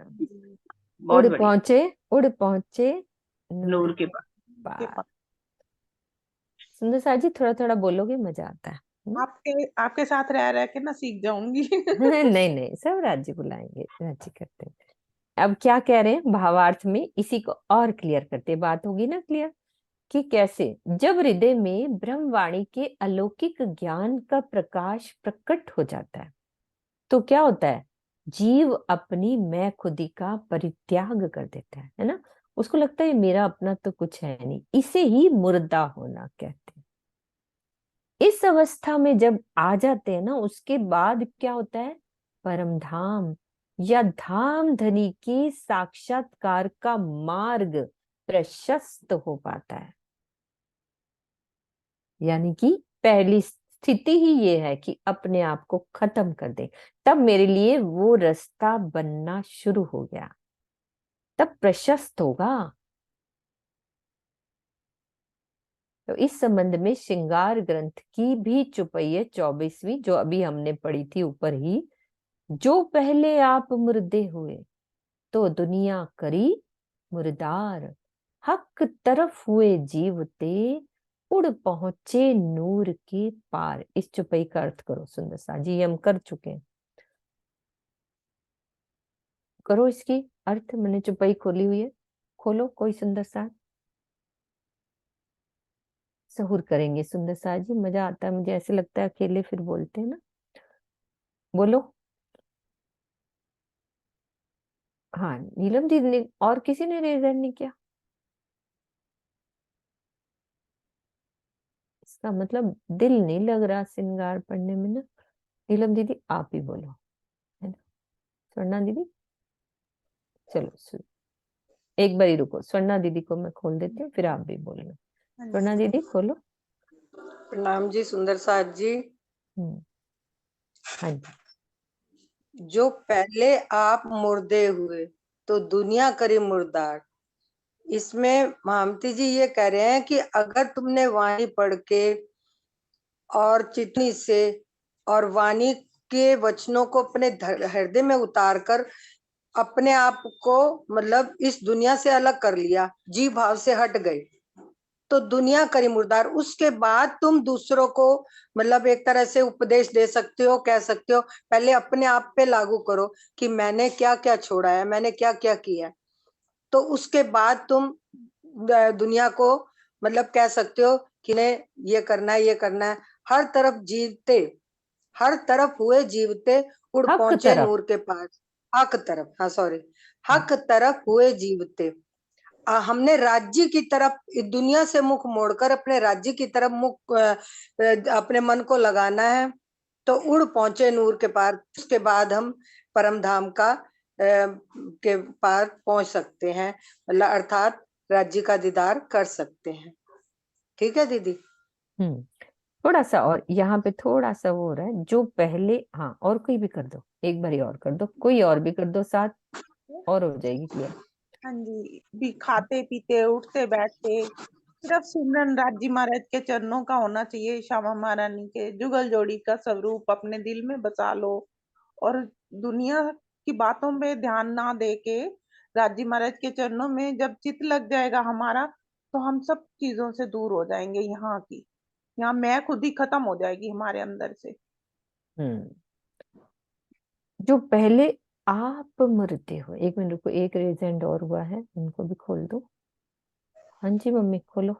उड़ बढ़िया। पहुंचे, उड़ पहुंचे नूर नूर के पास। के पार। पास। सुंदर सार जी, थोड़ा थोड़ा बोलोगे, मजा आता है। आपके साथ रह रह के ना सीख जाऊंगी। नहीं नहीं, सब राज्य बुलाएंगे, राज्य करते हैं। अब क्या कह रहे हैं भावार्थ में, इसी को और क्लियर करते, बात होगी ना क्लियर, कि कैसे जब हृदय में ब्रह्मवाणी के अलौकिक ज्ञान का प्रकाश प्रकट हो जाता है तो क्या होता है, जीव अपनी मैं खुदी का परित्याग कर देता है ना। उसको लगता है मेरा अपना तो कुछ है नहीं, इसे ही मुर्दा होना कहते हैं। इस अवस्था में जब आ जाते हैं ना, उसके बाद क्या होता है, परम धाम या धाम धनी के साक्षात्कार का मार्ग प्रशस्त हो पाता है। यानी कि पहली स्थिति ही ये है कि अपने आप को खत्म कर दे, तब मेरे लिए वो रास्ता बनना शुरू हो गया, तब प्रशस्त होगा। तो इस संबंध में श्रृंगार ग्रंथ की भी चौपाई 24वीं, जो अभी हमने पढ़ी थी ऊपर ही, जो पहले आप मुर्दे हुए तो दुनिया करी मुर्दार, हक तरफ हुए जीवते, उड़ पहुंचे नूर के पार। इस चौपाई का अर्थ करो सुंदर सा जी, ये हम कर चुके हैं, करो इसकी अर्थ। मैंने चौपाई खोली हुई है, खोलो कोई सुंदर सा। सहूर करेंगे सुंदर सा जी, मजा आता है मुझे, ऐसे लगता है अकेले फिर बोलते हैं ना। बोलो। हाँ नीलम दीदी ने, और किसी ने रेज हैंड नहीं किया, इसका मतलब दिल नहीं लग रहा श्रृंगार पढ़ने में ना। नीलम दीदी आप ही बोलो, है ना। स्वर्णा दीदी चलो एक बार ही रुको, स्वर्णा दीदी को मैं खोल देती हूँ, फिर आप भी बोलना। स्वर्णा दीदी खोलो। प्रणाम जी सुंदर साथ जी। हाँ जी। जो पहले आप मुर्दे हुए तो दुनिया करी मुर्दार। इसमें महामती जी ये कह रहे हैं कि अगर तुमने वाणी पढ़ के और चितनी से और वाणी के वचनों को अपने हृदय में उतार कर अपने आप को मतलब इस दुनिया से अलग कर लिया, जीव भाव से हट गए, तो दुनिया करी मुर्दार। उसके बाद तुम दूसरों को मतलब एक तरह से उपदेश दे सकते हो, कह सकते हो, पहले अपने आप पे लागू करो कि मैंने क्या क्या छोड़ा है, मैंने क्या क्या किया है, तो उसके बाद तुम दुनिया को मतलब कह सकते हो कि नहीं ये करना है, ये करना है। हर तरफ जीवते, हर तरफ हुए जीवते, उड़ हक पहुंचे तरफ। नूर के पास। हक तरफ, हाँ सॉरी, हक तरफ हुए जीवते। हमने राज्य की तरफ, दुनिया से मुख मोड़कर अपने राज्य की तरफ मुख अपने मन को लगाना है, तो उड़ पहुंचे नूर के पार। उसके बाद हम परम धाम का के पार पहुंच सकते हैं, मतलब अर्थात राज्य का दीदार कर सकते हैं। ठीक है दीदी। थोड़ा सा और यहाँ पे थोड़ा सा वो हो रहा है, जो पहले, हाँ और कोई भी कर दो, एक बार और कर दो, कोई और भी कर दो साथ, और हो जाएगी क्लियर। हाँ जी, भी खाते पीते उठते बैठते सिर्फ सिमरन राज्य महाराज के चरणों का होना चाहिए। श्यामा महारानी के जुगल जोड़ी का स्वरूप अपने दिल में बसा लो और दुनिया की बातों पे ध्यान ना दे के राज्य महाराज के चरणों में जब चित लग जाएगा हमारा, तो हम सब चीजों से दूर हो जाएंगे। यहाँ की, यहाँ मैं खुद ही खत्म हो जाएगी हमारे अंदर से। हम्म जो पहले आप मरते हो, एक मिनट रुको, एक रेजेंड और हुआ है, उनको भी खोल दो। हाँ जी मम्मी खोलो।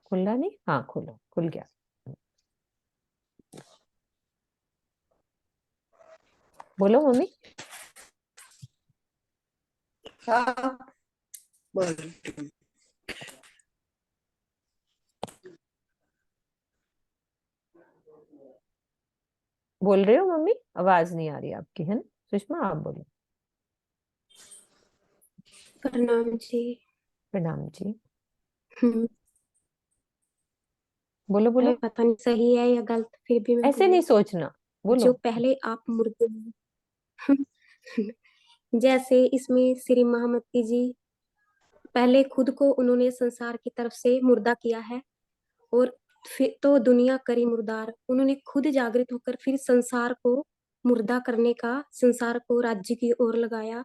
खुला नहीं, हाँ खोलो, खुल गया। बोलो मम्मी। हाँ बोल। बोल रहे हो मम्मी? आवाज नहीं आ रही आपकी, है ना? सुषमा आप बोलो। प्रणाम जी। प्रणाम जी। हम्म, बोलो बोलो। पता नहीं सही है या गलत, फिर भी मैं ऐसे नहीं बोलूं। सोचना, जो बोलो। पहले आप मुर्दे जैसे इसमें श्री महामती जी पहले खुद को उन्होंने संसार की तरफ से मुर्दा किया है, और फिर तो दुनिया करी मुर्दार। उन्होंने खुद जागृत होकर फिर संसार को मुर्दा करने का, संसार को राज्य की ओर लगाया।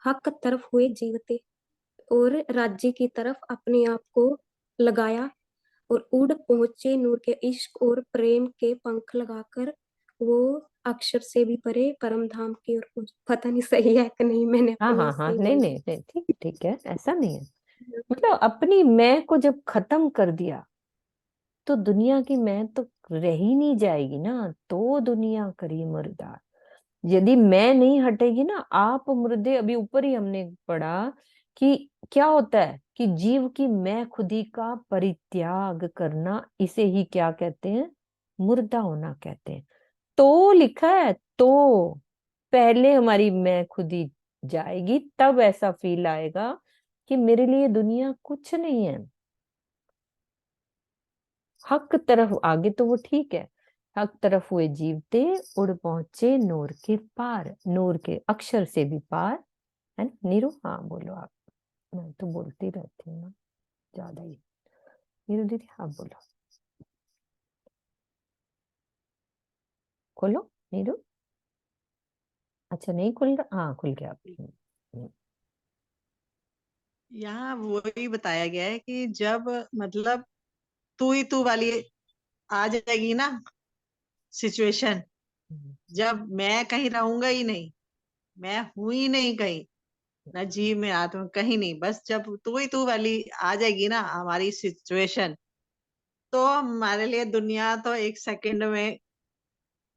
हक तरफ हुए जीवते, और राज्य की तरफ अपने आप को लगाया, और उड़ पहुंचे नूर के इश्क और प्रेम के पंख लगाकर वो अक्षर से भी परे परम धाम की ओर पहुंचे। पता नहीं सही है कि नहीं, मैंने हाँ अपने हाँ हाँ, से ही नहीं बोल नहीं नहीं, ठीक ठीक है, ऐसा नहीं है। मतलब अपनी मैं को जब खत्म कर दिया तो दुनिया की मैं तो रह ही नहीं जाएगी ना, तो दुनिया करी मुर्दा। यदि मैं नहीं हटेगी ना, आप मुर्दे, अभी ऊपर ही हमने पढ़ा कि क्या होता है कि जीव की मैं खुदी का परित्याग करना, इसे ही क्या कहते हैं? मुर्दा होना कहते हैं। तो लिखा है, तो पहले हमारी मैं खुदी जाएगी, तब ऐसा फील आएगा कि मेरे लिए दुनिया कुछ नहीं है। हक तरफ आगे तो वो ठीक है, हक तरफ हुए जीवते, उड़ पहुंचे नूर के पार, नूर के अक्षर से भी पार, है ना नीरू? हाँ बोलो आप, मैं तो बोलती रहती हूँ ना ज्यादा ही। नीरू दीदी आप बोलो, खोलो नीरू। अच्छा नहीं खुल रहा, हाँ खुल गया। यहाँ वही बताया गया है कि जब मतलब तू ही तू वाली आ जाएगी ना सिचुएशन, जब मैं कहीं रहूंगा ही नहीं, मैं हूं ही नहीं कहीं, ना जीव में आत्मा कहीं नहीं, बस जब तू ही तू वाली आ जाएगी ना हमारी सिचुएशन, तो हमारे लिए दुनिया तो एक सेकंड में,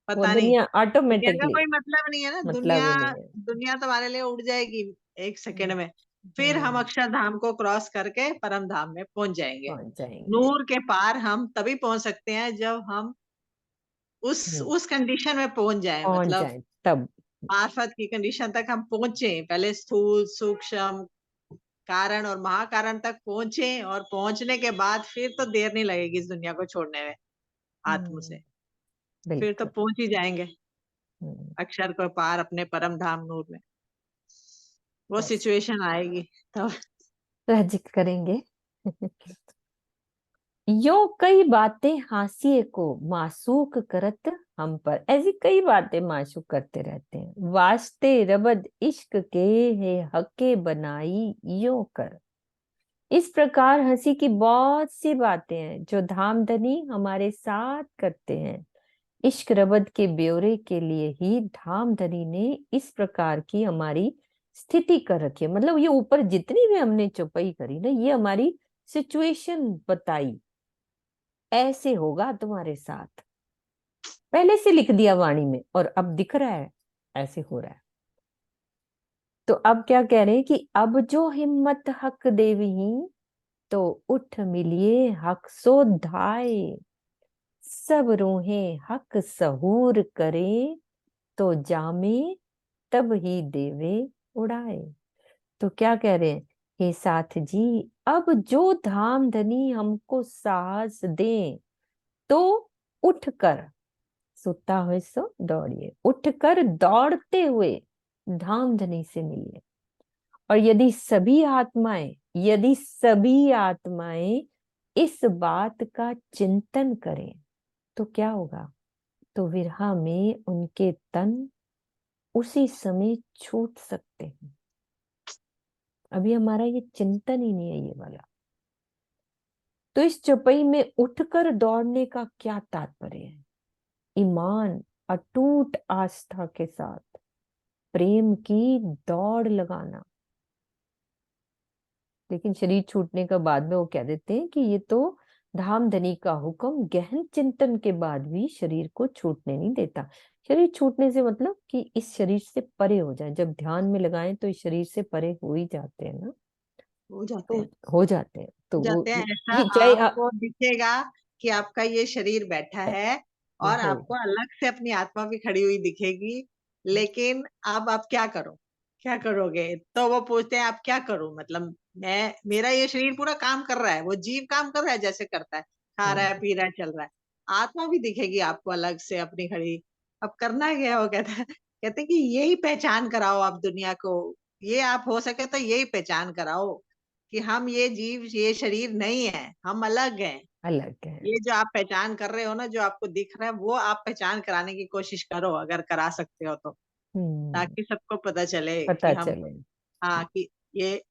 वो पता नहीं, दुनिया दुनिया का ऑटोमेटिकली, कोई मतलब नहीं है ना, मतलब दुनिया ही नहीं है। दुनिया तुम्हारे लिए उड़ जाएगी एक सेकंड में। फिर हम हम्म, अक्षरधाम को क्रॉस करके परम धाम में पहुंच जाएंगे। पहुंच जाएंगे। नूर के पार हम तभी पहुंच सकते हैं जब हम हम्म, उस कंडीशन में पहुंच जाए, पहुंच मतलब जाए तब। मार्फत की कंडीशन तक हम पहुंचे, पहले स्थूल सूक्ष्म कारण और महाकारण तक पहुंचे, और पहुंचने के बाद फिर तो देर नहीं लगेगी इस दुनिया को छोड़ने में आत्म से, फिर तो बिल्कुल। पहुंच ही जाएंगे हम्म, अक्षर को पार अपने परम धाम नूर में। वो बस सिचुएशन आएगी तब। रजिक करेंगे। यो कई बातें हासिए को मासूक करत हम पर, ऐसी कई बातें माशूक करते रहते हैं। वास्ते रबद इश्क के है हके बनाई यो कर। इस प्रकार हंसी की बहुत सी बातें हैं जो धामधनी हमारे साथ करते हैं। इश्क रबद के ब्यौरे के लिए ही धामधनी ने इस प्रकार की हमारी स्थिति कर रखी है। मतलब ये ऊपर जितनी भी हमने चौपाई करी ना, ये हमारी सिचुएशन बताई, ऐसे होगा तुम्हारे साथ, पहले से लिख दिया वाणी में, और अब दिख रहा है ऐसे हो रहा है। तो अब क्या कह रहे हैं कि अब जो हिम्मत हक देवी, तो उठ मिलिए हक सो धाए। सब रूहें हक सहूर करे, तो जामे तब ही देवे उड़ाए। तो क्या कह रहे हैं? हे साथ जी, अब जो धाम धनी हमको साहस दे, तो उठकर, सुता हुए सो दौड़िए, उठकर दौड़ते हुए धाम धनी से मिलिए। और यदि सभी आत्माएं इस बात का चिंतन करें, तो क्या होगा? तो विरहा में उनके तन उसी समय छूट सकते हैं। अभी हमारा ये चिंतन ही नहीं है ये वाला। तो इस चौपाई में उठकर दौड़ने का क्या तात्पर्य है? ईमान, अटूट आस्था के साथ प्रेम की दौड़ लगाना। लेकिन शरीर छूटने का बाद में वो कह देते हैं कि ये तो धामधनी का हुक्म गहन चिंतन के बाद भी शरीर को छूटने नहीं देता। शरीर छूटने से मतलब कि इस शरीर से परे हो जाए, जब ध्यान में लगाएं तो इस शरीर से परे हो ही जाते हैं ना, हो जाते तो हैं, हो जाते हैं। तो वो जाते हैं। ऐसा ये चाहे आपको दिखेगा कि आपका ये शरीर बैठा है, और वही। आपको अलग से अपनी आत्मा भी खड़ी हुई दिखेगी, लेकिन अब आप क्या करो, क्या करोगे? तो वो पूछते हैं आप क्या करो, मतलब मेरा ये शरीर पूरा काम कर रहा है, वो जीव काम कर रहा है जैसे करता है, खा रहा है, पी रहा है, चल रहा है। आत्मा भी दिखेगी आपको अलग से अपनी खड़ी। अब करना क्या है? वो कहते हैं कि यही पहचान कराओ आप दुनिया को, ये आप हो सके तो यही पहचान कराओ कि हम ये जीव, ये शरीर नहीं है, हम अलग हैं। अलग है। ये जो आप पहचान कर रहे हो ना, जो आपको दिख रहा है, वो आप पहचान कराने की कोशिश करो, अगर करा सकते हो तो, ताकि सबको पता चले कि पता हम, चले। हाँ, कि ये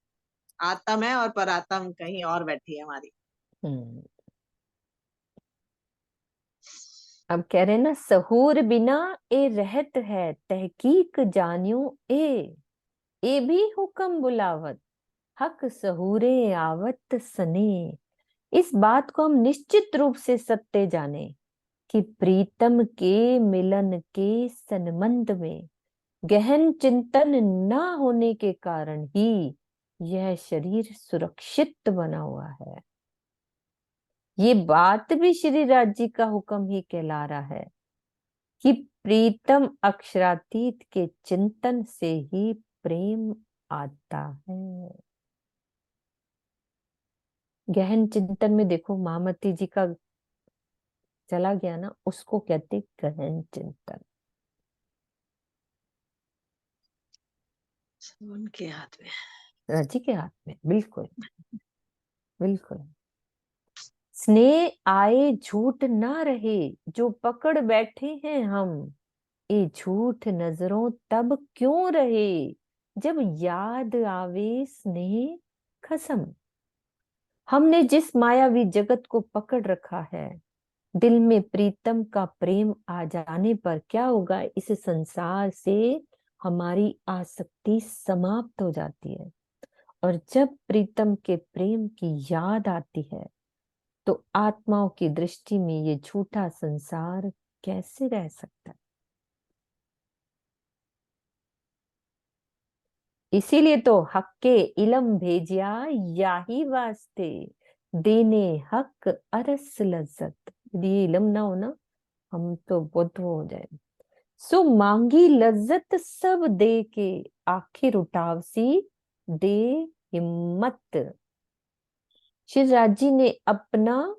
आत्म है और परात्म कहीं और बैठी है हमारी। हम्म। अब कह रहे हैं ना, सहूर बिना ए रहत है, तहकीक जानियो ए भी हुक्म बुलावत, हक सहूरे आवत सने। इस बात को हम निश्चित रूप से सत्य जाने कि प्रीतम के मिलन के संबंध में गहन चिंतन न होने के कारण ही यह शरीर सुरक्षित बना हुआ है। ये बात भी श्री राज जी का हुक्म ही कहला रहा है कि प्रीतम अक्षरातीत के चिंतन से ही प्रेम आता है। गहन चिंतन में देखो, महामती जी का चला गया ना, उसको कहते गहन चिंतन। उनके हाथ में। राजी के हाथ में, बिल्कुल बिल्कुल। स्नेह आए झूठ ना रहे, जो पकड़ बैठे हैं हम, ये झूठ नजरों तब क्यों रहे, जब याद आवे स्नेह खसम। हमने जिस मायावी जगत को पकड़ रखा है, दिल में प्रीतम का प्रेम आ जाने पर क्या होगा, इस संसार से हमारी आसक्ति समाप्त हो जाती है। और जब प्रीतम के प्रेम की याद आती है, तो आत्माओं की दृष्टि में ये झूठा संसार कैसे रह सकता है। इसीलिए तो हक के इलम भेजिया याही वास्ते, देने हक अरस लज्जत। यदि ये इलम ना हो ना, हम तो बुद्ध हो जाए। सो मांगी लज्जत सब दे के, आखिर उठावसी दे हिम्मत। श्री राज जी ने अपना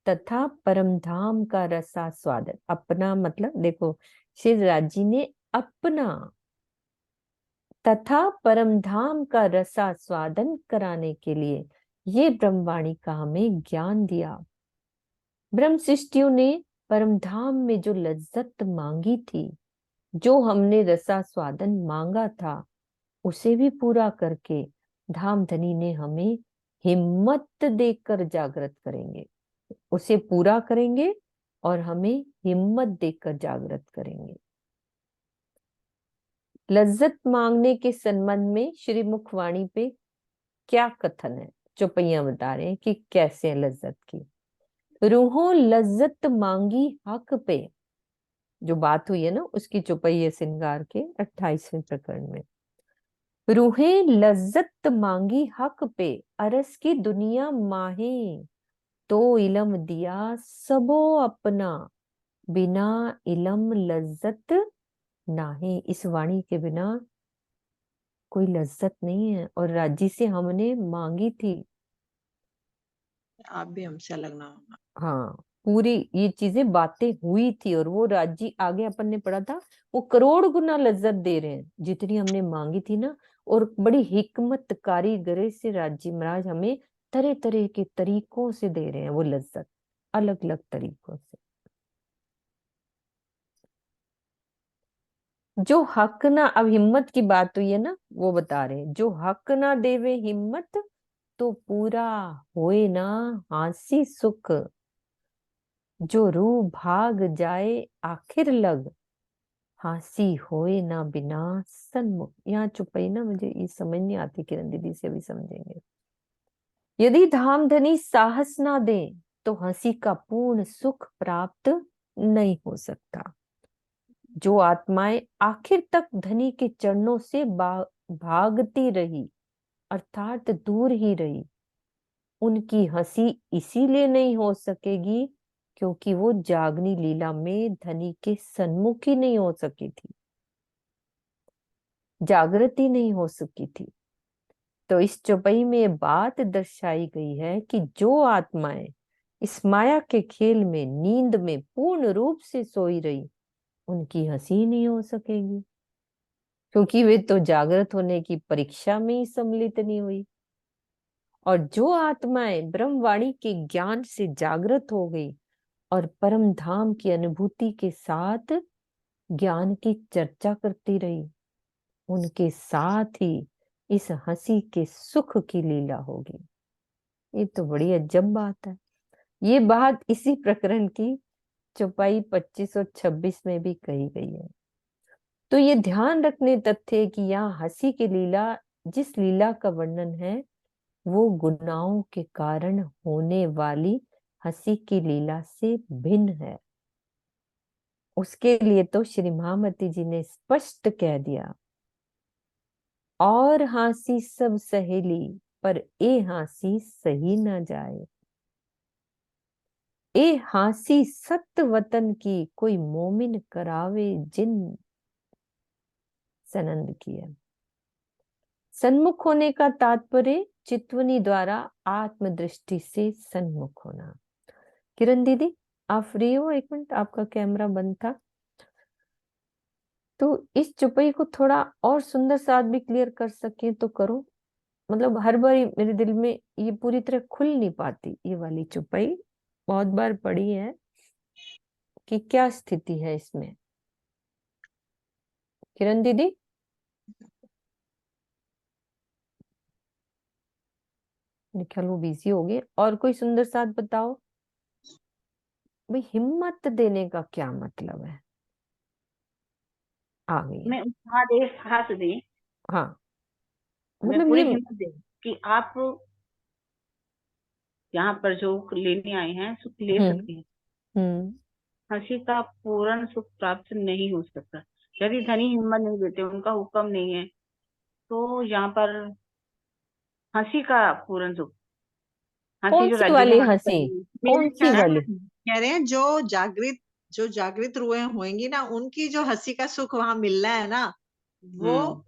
तथा परमधाम का रसा स्वादन, अपना मतलब देखो, श्री राज जी ने अपना तथा परमधाम का रसा स्वादन कराने के लिए ये ब्रह्मवाणी का हमें ज्ञान दिया। ब्रह्म सृष्टियों ने परमधाम में जो लज्जत मांगी थी, जो हमने रसा स्वादन मांगा था, उसे भी पूरा करके धाम धनी ने हमें हिम्मत देकर जागृत करेंगे। उसे पूरा करेंगे और हमें हिम्मत देकर जागृत करेंगे। लज्जत मांगने के संबंध में श्री मुखवाणी पे क्या कथन है, चौपैया बता रहे हैं कि कैसे है लज्जत की। रूहों लज्जत मांगी हक पे, जो बात हुई है ना उसकी चौपैया श्रृंगार के 28वें प्रकरण में। रूहें लज्जत मांगी हक पे, अरस की दुनिया माहे, तो इलम दिया सबो अपना, बिना इलम लज्जत नाहे। इस वाणी के बिना कोई लज्जत नहीं है, और राजी से हमने मांगी थी। आप भी हमसे अलग ना होना। हाँ, पूरी ये चीजें बातें हुई थी, और वो राजी आगे अपन ने पढ़ा था, वो करोड़ गुना लज्जत दे रहे हैं जितनी हमने मांगी थी ना। और बड़ी हिकमत कारीगरी से राजी महाराज हमें तरह तरह के तरीकों से दे रहे हैं वो लज्जत, अलग अलग तरीकों से। जो हक ना, अब हिम्मत की बात हुई है ना, वो बता रहे हैं, जो हक ना देवे हिम्मत, तो पूरा होए ना हांसी सुख, जो रूह भाग जाए आखिर लग, हांसी होए ना बिना सन्मुख। यहाँ चुप ही ना, मुझे ये समझ नहीं आती, किरण दीदी से भी समझेंगे। यदि धाम धनी साहस ना दे, तो हंसी का पूर्ण सुख प्राप्त नहीं हो सकता। जो आत्माएं आखिर तक धनी के चरणों से भागती रही, अर्थात दूर ही रही, उनकी हंसी इसीलिए नहीं हो सकेगी क्योंकि वो जागनी लीला में धनी के सन्मुख ही नहीं हो सकी थी, जागृति नहीं हो सकी थी। तो इस चौपाई में ये बात दर्शाई गई है कि जो आत्माएं इस माया के खेल में नींद में पूर्ण रूप से सोई रही, उनकी हंसी नहीं हो सकेगी, क्योंकि वे तो जागृत होने की परीक्षा में ही सम्मिलित नहीं हुई। और जो आत्माएं ब्रह्मवाणी के ज्ञान से जागृत हो गई और परम धाम की अनुभूति के साथ ज्ञान की चर्चा करती रही, उनके साथ ही इस हंसी के सुख की लीला होगी। ये तो बड़ी अजब बात है। ये बात इसी प्रकरण की चौपाई 25 और 26 में भी कही गई है। तो ये ध्यान रखने तथ्य है कि यहाँ हंसी की लीला, जिस लीला का वर्णन है, वो गुनाहों के कारण होने वाली हंसी की लीला से भिन्न है। उसके लिए तो श्री महामती जी ने स्पष्ट कह दिया, और हंसी सब सहेली पर ए हंसी सही न जाए। ए हंसी सत्य वतन की कोई मोमिन करावे जिन सनंद की है। सन्मुख होने का तात्पर्य चितवनी द्वारा आत्मदृष्टि से सन्मुख होना। किरण दीदी, आप फ्री हो? एक मिनट, आपका कैमरा बंद था। तो इस चौपाई को थोड़ा और सुंदर साथ भी क्लियर कर सके तो करो। मतलब हर बार मेरे दिल में ये पूरी तरह खुल नहीं पाती, ये वाली चौपाई बहुत बार पढ़ी है कि क्या स्थिति है इसमें। किरण दीदी, मेरे ख्याल वो बिजी हो गए। और कोई सुंदर साथ बताओ भाई, हिम्मत देने का क्या मतलब है? आ गई है। मैं उपहार दे, हाथ दे, हाँ, मैं मतलब पूरी ये हिम्मत दे कि आप यहाँ पर जो लेने आए हैं सुख ले हम्म सकते हैं। हम्म हंसी का पूर्ण सुख प्राप्त नहीं हो सकता यदि धनी हिम्मत नहीं देते, उनका हुक्म नहीं है, तो यहाँ पर हंसी का पूर्ण सुख, हंसी कौन जो सी राज्य वाली महाराज हंसी? की, कौन मेरे सी ख्याल वाली? में कह रहे हैं जो जागृत रूहें होंगी ना, उनकी जो हंसी का सुख वहां मिलना है ना, वो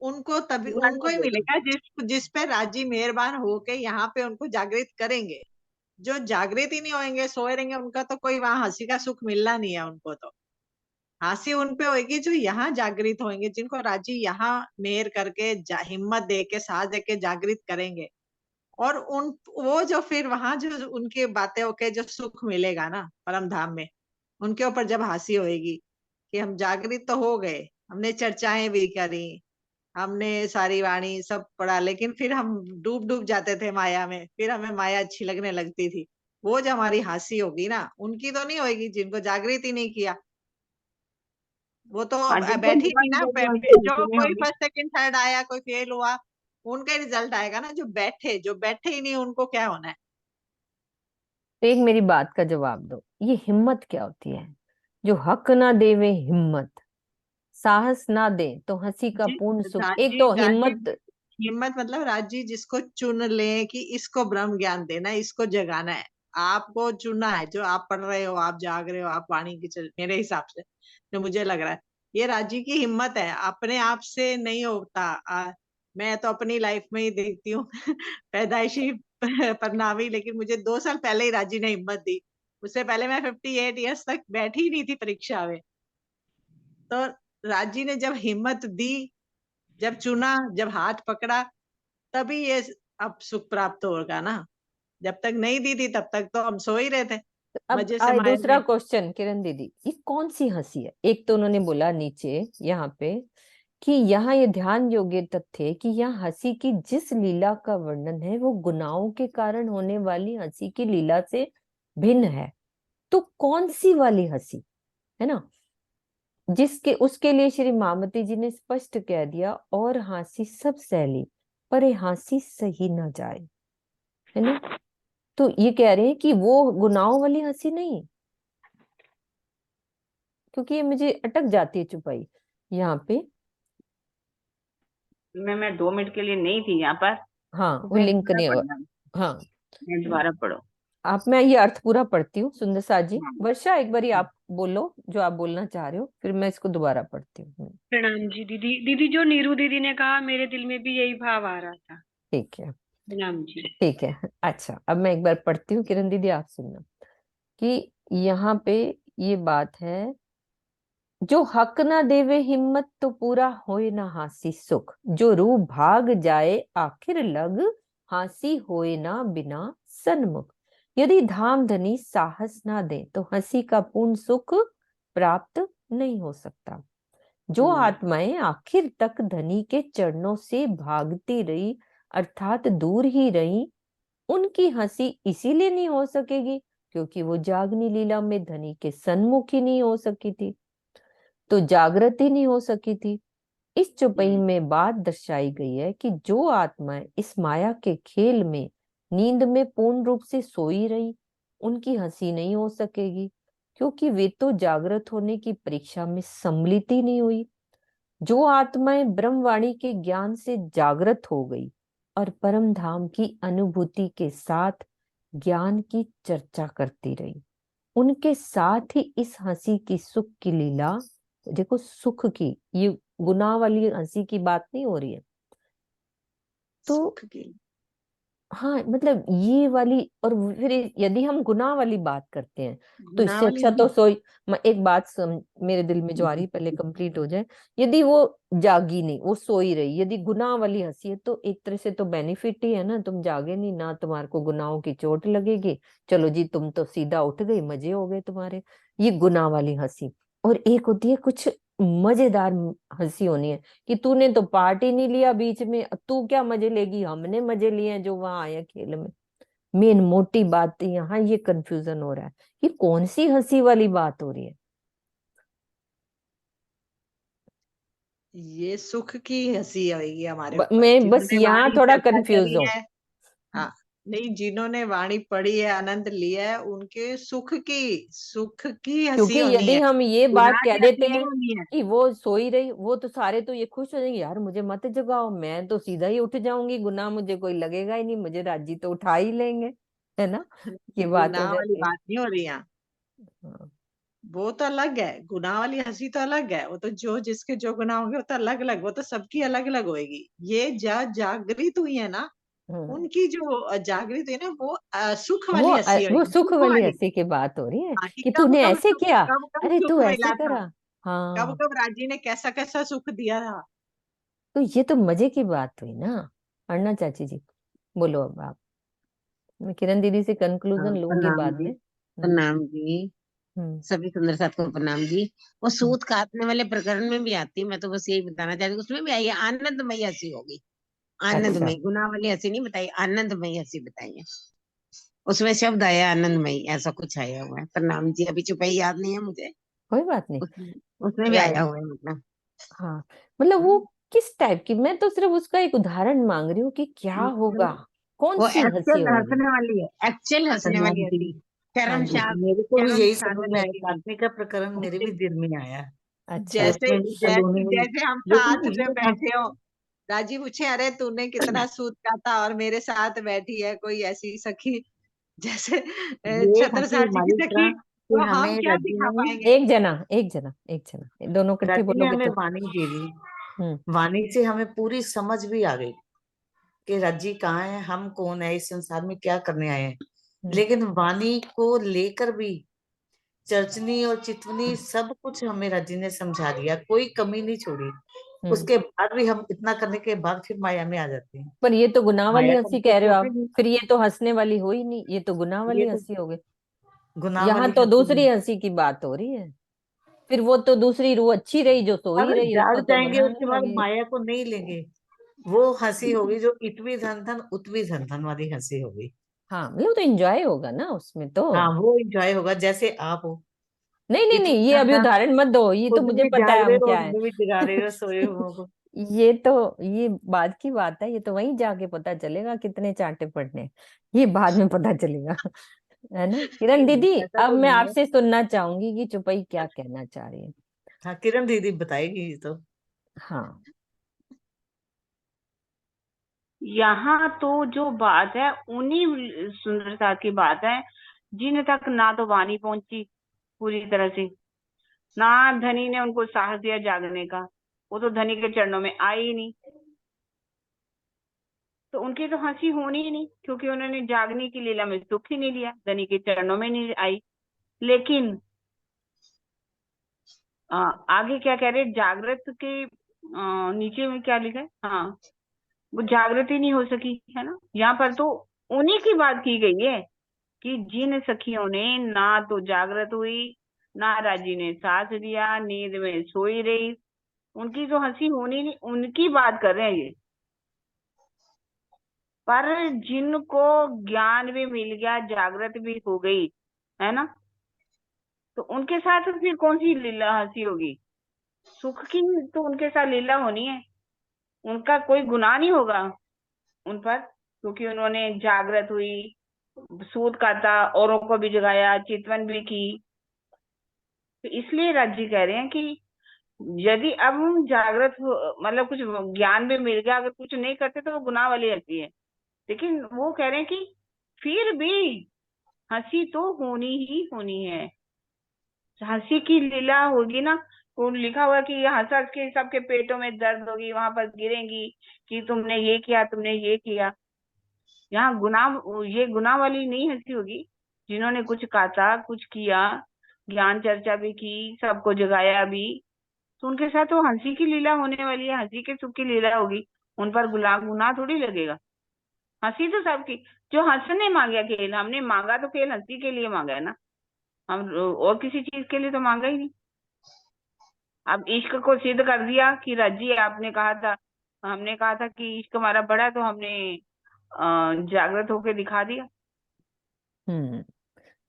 उनको तभी ज्ञान उनको में ही देगा। मिलेगा जिस पे राजी मेहरबान होके यहाँ पे उनको जागृत करेंगे। जो जागृत ही नहीं होंगे, सोए रहेंगे, उनका तो कोई वहां हंसी का सुख मिलना नहीं है उनको। तो हंसी उन पे होगी जो यहाँ जागृत होंगे, जिनको राजी यहाँ मेहर करके हिम्मत दे के साथ दे के जागृत करेंगे। और उन वो जो फिर वहां जो उनकी बातें होके जो सुख मिलेगा ना परम धाम में, उनके ऊपर जब हंसी होएगी कि हम जागृत तो हो गए, हमने चर्चाएं भी करी, हमने सारी वाणी सब पढ़ा, लेकिन फिर हम डूब डूब जाते थे माया में, फिर हमें माया अच्छी लगने लगती थी। वो जो हमारी हंसी होगी ना, उनकी तो नहीं होगी जिनको जागृत ही नहीं किया। वो तो हाँ, जिनको बैठी थी हिम्मत ना, देगी उनकी जो हंसी नहीं कोई होगी। फर्स्ट सेकंड थर्ड आया, कोई फेल हुआ, उनका रिजल्ट आएगा ना। जो बैठे ही नहीं, उनको क्या होना है? तो एक मेरी बात का जवाब दो, ये हिम्मत क्या होती है? जो हक ना देवे हिम्मत, साहस ना दे तो हंसी का जी, पूर्ण सुख। एक राजी तो राजी हिम्मत, हिम्मत मतलब राजी जिसको चुन ले कि इसको ब्रह्म ज्ञान देना है, इसको जगाना है। आपको चुनना है, जो आप पढ़ रहे हो, आप जाग रहे हो, आप वाणी की चल, मेरे हिसाब से जो मुझे लग रहा है, ये राजी की हिम्मत है। अपने आप से नहीं होता। मैं तो अपनी लाइफ में ही देखती हूँ पैदाइशी परिणामी, लेकिन मुझे 2 साल पहले ही राजी ने हिम्मत दी। उससे पहले मैं 58 ईयर्स तक बैठी ही नहीं थी परीक्षा में। तो राजी ने जब हिम्मत दी, जब चुना, जब हाथ पकड़ा, तभी ये अब सुख प्राप्त होगा ना। जब तक नहीं दी थी तब तक तो हम सो ही रहे थे अब मजे से आए माया दूसरा में। क्वेश्चन। किरण दीदी, ये कौन सी हंसी है? एक तो उन्होंने बोला नीचे यहाँ पे कि यहाँ ये ध्यान योग्य तथ्य है कि यहाँ हंसी की जिस लीला का वर्णन है वो गुनाहों के कारण होने वाली हंसी की लीला से भिन्न है। तो कौन सी वाली हंसी है ना, जिसके उसके लिए श्री मामती जी ने स्पष्ट कह दिया, और हंसी सब सहेली पर ये हंसी सही ना जाए, है ना। तो ये कह रहे हैं कि वो गुनाहों वाली हंसी नहीं, क्योंकि ये मुझे अटक जाती है चुपाई यहाँ पे। मैं 2 मिनट के लिए नहीं थी यहाँ पर, हाँ, तो वो मैं लिंक दोबारा नहीं हुआ। पढ़ना, हाँ, मैं दोबारा पढ़ो। आप, मैं ये अर्थ पूरा पढ़ती हूँ सुंदर साथ जी। हाँ। वर्षा एक बारी आप बोलो जो आप बोलना चाह रहे हो, फिर मैं इसको दोबारा पढ़ती हूँ। प्रणाम जी दीदी। दीदी जो नीरू दीदी ने कहा मेरे दिल में भी यही भाव आ रहा था। ठीक है, प्रणाम जी। ठीक है। अच्छा, अब मैं एक बार पढ़ती हूँ, किरण दीदी आप सुनना कि यहाँ पे ये बात है, जो हक ना देवे हिम्मत तो पूरा होए ना हासी सुख, जो रूह भाग जाए आखिर लग, हासी होए ना बिना सन्मुख। यदि धाम धनी साहस ना दे तो हंसी का पूर्ण सुख प्राप्त नहीं हो सकता। जो आत्माएं आखिर तक धनी के चरणों से भागती रही अर्थात दूर ही रही, उनकी हंसी इसीलिए नहीं हो सकेगी क्योंकि वो जागनी लीला में धनी के सन्मुख ही नहीं हो सकी थी, तो जागृति नहीं हो सकी थी। इस चौपाई में बात दर्शाई गई है कि जो आत्माएं इस माया के खेल में नींद में पूर्ण रूप से सोई रही, उनकी हंसी नहीं हो सकेगी क्योंकि वे तो जागृत होने की परीक्षा में सम्मिलित ही नहीं हुई। जो आत्माएं ब्रह्मवाणी के ज्ञान से जागृत हो गई और परम धाम की अनुभूति के साथ ज्ञान की चर्चा करती रही, उनके साथ ही इस हंसी की सुख की लीला, देखो सुख की, ये गुनाह वाली हंसी की बात नहीं हो रही है, तो सुख की। हाँ मतलब ये वाली। और फिर यदि हम गुनाह वाली बात करते हैं तो गुनाह इससे वाली अच्छा तो नहीं। सोई। एक बात मेरे दिल में जो आ रही पहले कंप्लीट हो जाए। यदि वो जागी नहीं, वो सोई रही, यदि गुनाह वाली हंसी है तो एक तरह से तो बेनिफिट ही है ना, तुम जागे नहीं ना, तुम्हारे को गुनाहों की चोट लगेगी, चलो जी तुम तो सीधा उठ गई, मजे हो गए तुम्हारे। ये गुनाह वाली हंसी। और एक होती है कुछ मजेदार हंसी होनी है कि तूने तो पार्ट ही नहीं लिया बीच में, तू क्या मजे लेगी, हमने मजे लिए हैं जो वहां आए खेल में। मेन मोटी बात यहाँ ये कंफ्यूजन हो रहा है कि कौन सी हंसी वाली बात हो रही है। ये सुख की हंसी आएगी हमारे ऊपर, मैं बस जिन्होंने यहाँ वाणी थोड़ा चर्चा कंफ्यूज करी हूँ। है। हाँ, नहीं, जिन्होंने वाणी पढ़ी है, आनंद लिया है, उनके सुख की हंसी क्योंकि होनी यदि है, हम ये बात गुनाह कह की देते हंसी नहीं हैं होनी है। कि वो सोई रही, वो तो सारे तो ये खुश हो जाएंगे, यार मुझे मत जगाओ, मैं तो सीधा ही उठ जाऊंगी, गुनाह मुझे कोई लगेगा ही नहीं, मुझे राजी तो उठा ही लेंगे, है ना, ये बात हो गुनाह वाली जाती है। बात नहीं हो रही यहाँ। हाँ। वो तो अलग है, गुनाह वाली हंसी तो अलग है। वो तो जो जिसके जो गुनाह होंगे वो तो अलग अलग, वो तो सबकी अलग अलग होएगी। ये जागृत हुई है ना, हम्म। उनकी जो जागृत है ना, वो सुख वाली हंसी वो होगी, सुख सुख वाली वाली। हंसी की बात हो रही है हाँ, कि कि कब तूने कब ऐसे सुख, किया, कब कब अरे सुख तू ऐसे मिला था, करा। कब हाँ, कब राजी ने कैसा कैसा सुख दिया था। तो ये तो मजे की बात हुई ना। अर्णा चाची जी बोलो अब आप, मैं किरण दीदी से कंक्लूजन लूंगी प्रणाम बाद जी। में। प्रणाम जी। हम्म। सभी सुंदर साथ को प्रणाम जी। वो हम्म। सूत काटने वाले प्रकरण में भी आती है, मैं तो बस यही बताना चाहती हूँ, उसमें भी आई है आनंदमयी हंसी होगी। अच्छा। आनंदमयी, गुनाह वाली हंसी नहीं बताई, आनंदमयी हंसी बताई है। उसमें शब्द आया आनंदमयी, ऐसा कुछ आया हुआ है। प्रणाम जी, अभी चुपई याद नहीं है मुझे। कोई बात नहीं। उसमें उसमें भी राइट। आया हुआ है मतलब। हाँ, मतलब वो किस टाइप की, मैं तो सिर्फ उसका एक उदाहरण मांग रही हूँ कि क्या होगा, कौन वो सी हंसी एक्चुअल होगी। हंसने वाली है, एक्चुअल हंसने वाली प्रणाम जी। हंसी। हाँ जी। मेरे को भी शर्म यही शान समझ में आया, लगी हुई। काटने का प्रकरण मेरे भी दिल में आया। अच्छा। जैसे उसमें भी जैसे सलोनी हुई, जैसे हम लेकिन साथ में ये बैठे हो, राजी पूछे, अरे तूने कितना सूत काटा और मेरे साथ बैठी है कोई ऐसी सखी, जैसे ये हंसी छत्रसाल जी की हमारी सखी, तरह कि तो हम हमें क्या रज्जी दिखा ने पाएंगे। एक जना, एक जना, एक जना, दोनों इकट्ठे रज्जी ने बोलोगे हमें तो। वाणी दे दी। हम्म। वाणी से हमें पूरी समझ भी आ गई कि रज्जी कहाँ है, हम कौन है, इस संसार में क्या करने आए हैं। हम्म। लेकिन वाणी को लेकर भी चर्चनी और चितवनी सब कुछ हमें रज्जी ने समझा दिया, कोई कमी नहीं छोड़ी। हम्म। उसके बाद भी हम इतना करने के बाद फिर माया में आ जाते हैं। पर ये तो गुनाह वाली माया हंसी हमसे कह रहे हो आप, छूटेगी। फिर ये तो हंसने वाली हो ही नहीं, ये तो गुनाह ये वाली तो हंसी हो गई। गुनाह यहाँ वाली तो हंसी दूसरी है। हंसी की बात हो रही है, फिर वो तो दूसरी रूह अच्छी रही जो सो ही अगर रही, जाग उसको तो जाएंगे गुनाह उसके नहीं बाद लगेगी। माया को नहीं लेंगे, वो हंसी होगी जो इतवी धन धन उतवी धन धन वाली हंसी होगी। हाँ मतलब तो एंजॉय होगा ना उसमें तो। हाँ, वो एंजॉय होगा जैसे आप हो। नहीं नहीं नहीं, इतवी ये धन अभी धन, उदाहरण मत दो, ये तो खुद मुझे भी पता जाग है रहे हम हो क्या और है। हमें भी जगा रहे हो सोए हुओं को। ये तो, ये बाद की बात है, ये तो वहीं जाके पता चलेगा कितने चांटे पड़ने हैं। ये बाद में पता चलेगा। है ना किरण नहीं दीदी। नहीं, ऐसा अब तो मैं नहीं है। आपसे सुनना चाहूंगी कि चुपई क्या कहना चाह रही है। हाँ, किरण दीदी बताएगी ये तो। हाँ। यहाँ तो जो बात है उन्हीं सुंदरता की बात है जिन तक ना तो वाणी पहुंची पूरी तरह से, ना धनी ने उनको साहस दिया जागने का। वो तो धनी के चरणों में आए ही नहीं, तो उनकी तो हंसी होनी ही नहीं, क्योंकि उन्होंने जागने की लीला में सुख ही नहीं लिया, धनी के चरणों में नहीं आई। लेकिन आगे क्या कह रहे, जागृत के नीचे में क्या लिखा है, हाँ, वो जागृत ही नहीं हो सकी, है ना। यहाँ पर तो उन्हीं की बात की गई है कि जिन सखियों ने ना तो जागृत हुई, ना राजी ने साथ दिया, नींद में सोई रही, उनकी तो हंसी होनी नहीं, उनकी बात कर रहे हैं ये। पर जिनको ज्ञान भी मिल गया, जागृत भी हो गई, है ना, तो उनके साथ फिर कौन सी लीला हंसी होगी, सुख की तो उनके साथ लीला होनी है। उनका कोई गुनाह नहीं होगा उन पर, क्योंकि उन्होंने जागृत हुई, सूत काटा, औरों को भी जगाया, चितवन भी की। तो इसलिए राज्य कह रहे हैं कि यदि अब हम जागृत मतलब कुछ ज्ञान भी मिल गया, अगर कुछ नहीं करते तो वो गुनाह वाली हंसी है। लेकिन वो कह रहे हैं कि फिर भी हंसी तो होनी ही होनी है, हंसी की लीला होगी ना। वो लिखा हुआ कि ये हंस हंस के सबके पेटों में दर्द होगी, वहां पर गिरेंगी कि तुमने ये किया, तुमने ये किया। यहाँ गुनाह, ये गुनाह वाली नहीं हंसी होगी। जिन्होंने कुछ काटा, कुछ किया, ज्ञान चर्चा भी की, सबको जगाया भी, तो उनके साथ तो हंसी की लीला होने वाली है, हंसी के सुख की लीला होगी। उन पर गुनाह थोड़ी लगेगा। हंसी तो सबकी, जो हंसने मांगा खेल, हमने मांगा तो खेल हंसी के लिए मांगा है ना, हम और किसी चीज के लिए तो मांगा ही नहीं। अब इश्क को सिद्ध कर दिया कि राजी, आपने कहा था, हमने कहा था कि इश्क हमारा बड़ा है, तो हमने जागृत होकर दिखा दिया।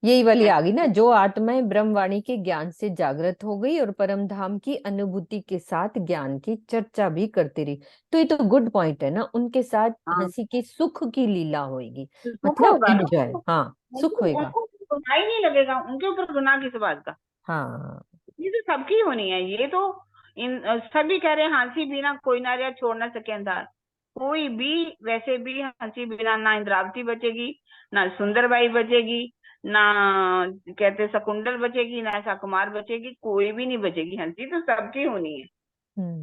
यही वाली आ गई ना, जो आत्माएं ब्रह्मवाणी के ज्ञान से जागृत हो गई और परम धाम की अनुभूति के साथ ज्ञान की चर्चा भी करती रही। तो ये तो गुड पॉइंट है ना, उनके साथ हाँ, हंसी की सुख की लीला होगी, सुख मतलब होगा ना, एंजॉय, हाँ सुख होगा। उनको गुनाह ही नहीं लगेगा, उनके ऊपर गुनाह किस बात का। हाँ ये तो सबकी होनी है। ये तो इन सभी कह रहे हैं हंसी बिना कोई ना रहा, छोड़ ना सके अंधार। कोई भी वैसे भी हंसी बिना ना इंद्रावती बचेगी, ना सुंदरबाई बचेगी, ना कहते शकुंडल बचेगी, ना ऐसा कुमार बचेगी, कोई भी नहीं बचेगी। हंसी तो सबकी होनी है,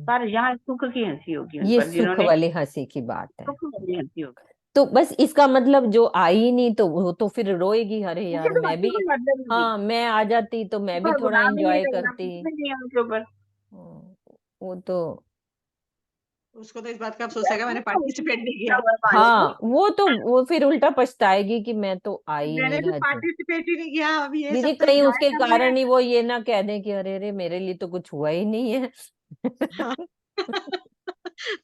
पर यहाँ सुख की हंसी होगी उन ये पर, सुख जिन्होंने वाली हंसी की बात है। सुख वाली हंसी होगी। तो बस इसका मतलब जो आई नहीं तो वो तो फिर रोएगी, अरे उनके यार तो मैं हंसी भी, कोई मतलब ही नहीं, हाँ मैं आ जाती तो मैं भी ऊपर थोड़ा गुनाह भी नहीं एंजॉय लगना, करती। कुछ भी नहीं है उनके ऊपर। वो तो, उसको तो इस बात का अफसोस है कि मैंने पार्टिसिपेट नहीं किया। हाँ वो फिर उल्टा पछताएगी कि मैं तो आई मैंने नहीं भी राजी। पार्टिसिपेट ही नहीं किया, अब ये दीदी सब तो कहीं एंजॉय उसके कर रहे कारण ही वो ये ना कह दे कि अरे अरे मेरे लिए तो कुछ हुआ ही नहीं है। हैं।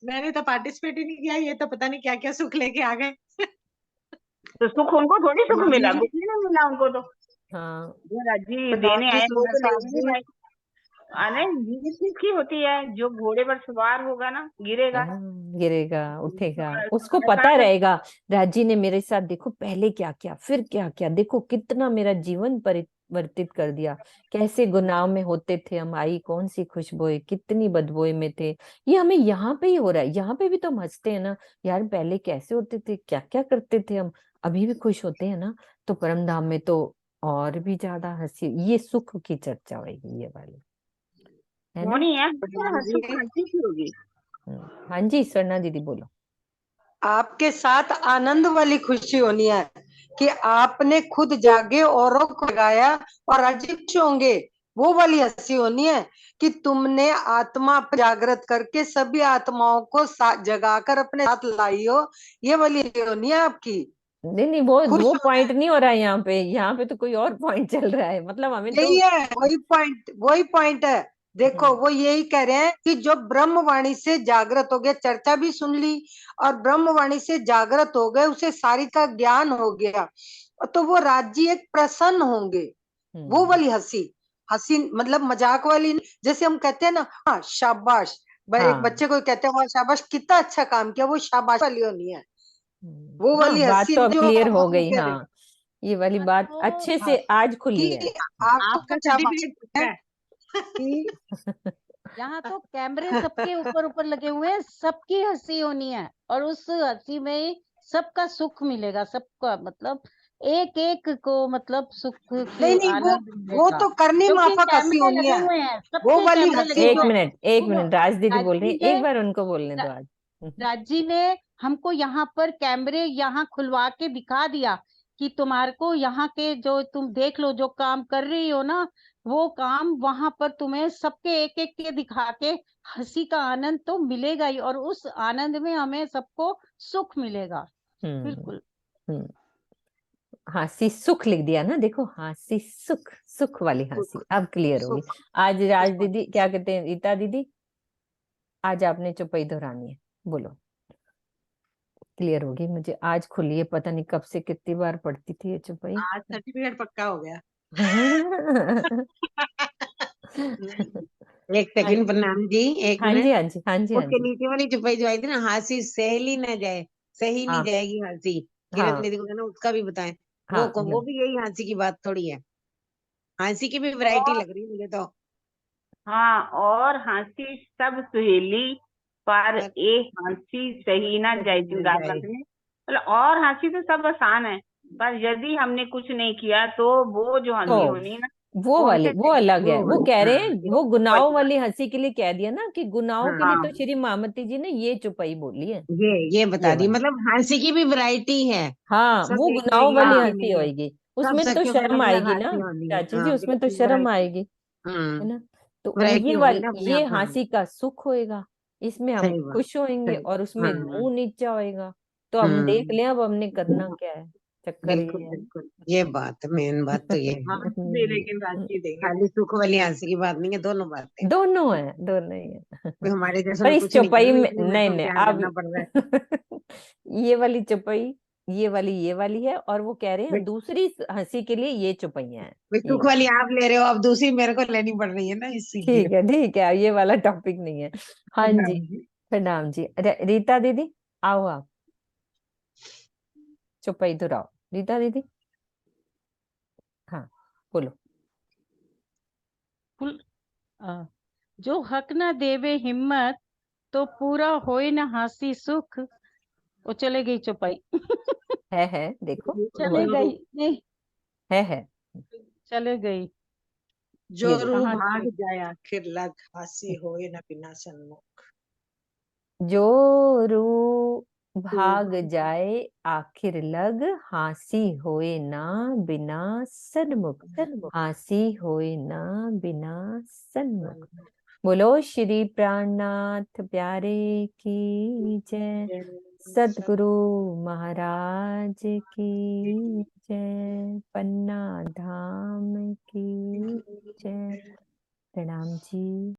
मैंने तो पार्टिसिपेट ही नहीं किया, ये तो पता नहीं क्या क्या सुख लेके आ गए। तो सुख उनको थोड़ी सुख राजी मिला, जी, कुछ नहीं मिला उनको तो। हाँ जो राजी देने राजी आए वो तो सुंदरदास लेने जी, नहीं आए। नहीं, जीत किसकी होती है, जो घोड़े पर सवार होगा ना गिरेगा। हाँ, गिरेगा उठेगा, उसको ऐसा पता है। रहेगा राजी ने मेरे साथ देखो पहले क्या किया फिर क्या किया, देखो कितना मेरा जीवन परिवर्तित कर दिया, कैसे गुनाह में होते थे हम, आई कौन सी खुशबुएं, कितनी बदबुएं में थे। ये हमें यहाँ पे ही हो रहा है, यहाँ पे भी तो हम हंसते हैं ना यार, पहले कैसे होते थे, क्या क्या करते थे हम, अभी भी खुश होते हैं ना। तो परम धाम में तो और भी ज्यादा हंसी, ये सुख की चर्चा होगी ये वाली, है ना। होनी है, प्रधान सुख जी, हंसी की होगी। हाँ जी स्वर्णा दीदी बोलो। आपके साथ आनंद वाली खुशी होनी है कि आपने खुद जागे औरों को जगाया और आज खुश होंगे। वो वाली हंसी होनी है कि तुमने आत्मा जागृत करके सभी आत्माओं को जगाकर अपने साथ लाई हो। ये वाली होनी है आपकी, नहीं नहीं, वो खुश होना पॉइंट है। नहीं हो रहा है यहाँ पे, यहाँ पे तो कोई और पॉइंट चल रहा है, मतलब हमें तो। यही है, वही पॉइंट है। देखो वो यही कह रहे हैं कि जो ब्रह्मवाणी से जागृत हो गए, चर्चा भी सुन ली और ब्रह्मवाणी से जागृत हो गए, उसे सारी का ज्ञान हो गया, तो वो राज्य एक प्रसन्न होंगे। वो वाली हंसी, हंसी मतलब मजाक वाली नहीं। जैसे हम कहते हैं ना, हाँ शाबाश, एक हाँ बच्चे को कहते हैं हाँ शाबाश कितना अच्छा काम किया, वो शाबाश वाली होनी है। वो हाँ, वाली बात हंसी तो अब जो क्लियर हो हम गई, कह रहे हाँ ये वाली बात तो अच्छे हैं से आज खुली है। कि आपको आपका शाबाश सर्टिफिकेट है है। कि यहाँ तो कैमरे सबके ऊपर ऊपर लगे हुए हैं, सबकी हंसी होनी है और उस हंसी में सबका सुख मिलेगा, सबका मतलब एक एक को मतलब सुख नहीं की नहीं, आनंद वो मिलेगा, तो करनी क्योंकि माफक हंसी कैमरे होनी लगे है, हुए हैं, वो सबके वाली कैमरे हंसी लगे एक हुए हैं। मिनट एक वो मिनट, राज दीदी बोल रही राजी है, ने एक बार उनको बोलने दो आज। राजी ने हमको यहाँ पर कैमरे यहाँ खुलवा के दिखा दिया कि तुम्हारे को यहाँ के जो तुम देख लो जो काम कर रही हो ना, वो काम वहां पर तुम्हें सबके एक एक के दिखा के हंसी का आनंद तो मिलेगा ही, और उस आनंद में हमें सबको सुख मिलेगा। हम्म बिल्कुल। हम्म हंसी सुख लिख दिया ना, देखो हंसी सुख, सुख वाली हंसी सुख अब क्लियर होगी। सुख आज राज सुख। दीदी क्या कहते हैं, रीता दीदी आज आपने चौपाई दोहरानी है, बोलो। क्लियर होगी मुझे आज खुली है, पता नहीं कब से कितनी बार पढ़ती थी ये चौपाई। आज सर्टिफिकेट पक्का हो गया। एक सेकंड प्रणाम जी, एक हाँ जी मिनट। हाँ जी हाँ जी हाँ उसके जी। नीचे वाली चुपाई जो आई थी ना, हंसी सहली न जाए, सही नहीं हाँ जाएगी हंसी। किरण हाँ दीदी को कहना उसका भी बताएं। हाँ ये वो भी यही हंसी की बात थोड़ी है, हंसी की भी वैरायटी और लग रही है मुझे तो। हाँ, और हंसी सब सुहेली, पर पर ए हंसी सही ना जाए सही न राधा जाए। ने, मतलब और हंसी तो सब आसान है, पर यदि हमने कुछ नहीं किया तो वो जो तो हंसी होनी है ना, वो वो वाली हमसे वो अलग है, वो कह रहे हैं वो वो गुनाहों बड़ी बात। वाली हंसी के लिए कह दिया ना कि गुनाहों के लिए हाँ, तो श्री महामती जी ने ये चौपाई बोली है, ये बता ये दी, वाली। मतलब हंसी की भी वैरायटी है। हाँ सब वो एक गुनाहों जैसी वाली हाँ हंसी हंसी नहीं है। होगी, सब उसमें तो सखियों की शर्म अलग अलग आएगी ना हंसी होनी है। चाची जी, हाँ उसमें तो बिल्कुल, शर्म वैरायटी। आएगी, है हम्म, ना। तो वैरायटी ये होगी वाली ना अपने ये आप। हाँ, हंसी का सुख होएगा, इसमें हम सही बात। खुश होंगे सही। और उसमें हाँ। मुंह नीचा होएगा। तो हम देख हम्म, लें अब हमने करना क्या है, चक्कर बिल्कुल ये है। बिल्कुल, ये बात मेन बात तो ये है। हाँ भी, लेकिन राजी देंगे। खाली सुख वाली हंसी की बात नहीं है, दोनों बातें। दोनों है, दोनों ही है। कोई हमारे जैसे पर ने इस कुछ नहीं चौपाई करना, में इसलिए मेरे नहीं को नहीं ध्यान अब करना पड़ रहा है। ये वाली चौपाई, ये वाली है, और वो कह रहे हैं भाई दूसरी हंसी के लिए ये चौपाइयां हैं, भाई, ये सुख वाली। वाली आप ले रहे हो, अब दूसरी मेरे को लेनी पड़ रही है ना, इसीलिए। ठीक है ये वाला टॉपिक नहीं है। हाँ जी, प्रणाम जी। प्रणाम जी। रीता दीदी आओ आप, चौपाई दोहराओ रीता दीदी। हाँ बोलो। कुल जो हक ना देवे हिम्मत, तो पूरा होए ना हासी सुख। वो चले गई चौपाई। है देखो चले हुआ, गई नहीं, है चले गई। जो ये देखो। रू कहाँ भाग चले? जाए आखिर लग, हंसी होए न बिना सन्मुख। जो रू भाग जाए आखिर लग, हंसी होए ना बिना सन्मुख, हंसी होए ना बिना सन्मुख। बोलो श्री प्राणनाथ प्यारे की जय, सतगुरु महाराज की जय, पन्ना धाम की जय। प्रणाम जी।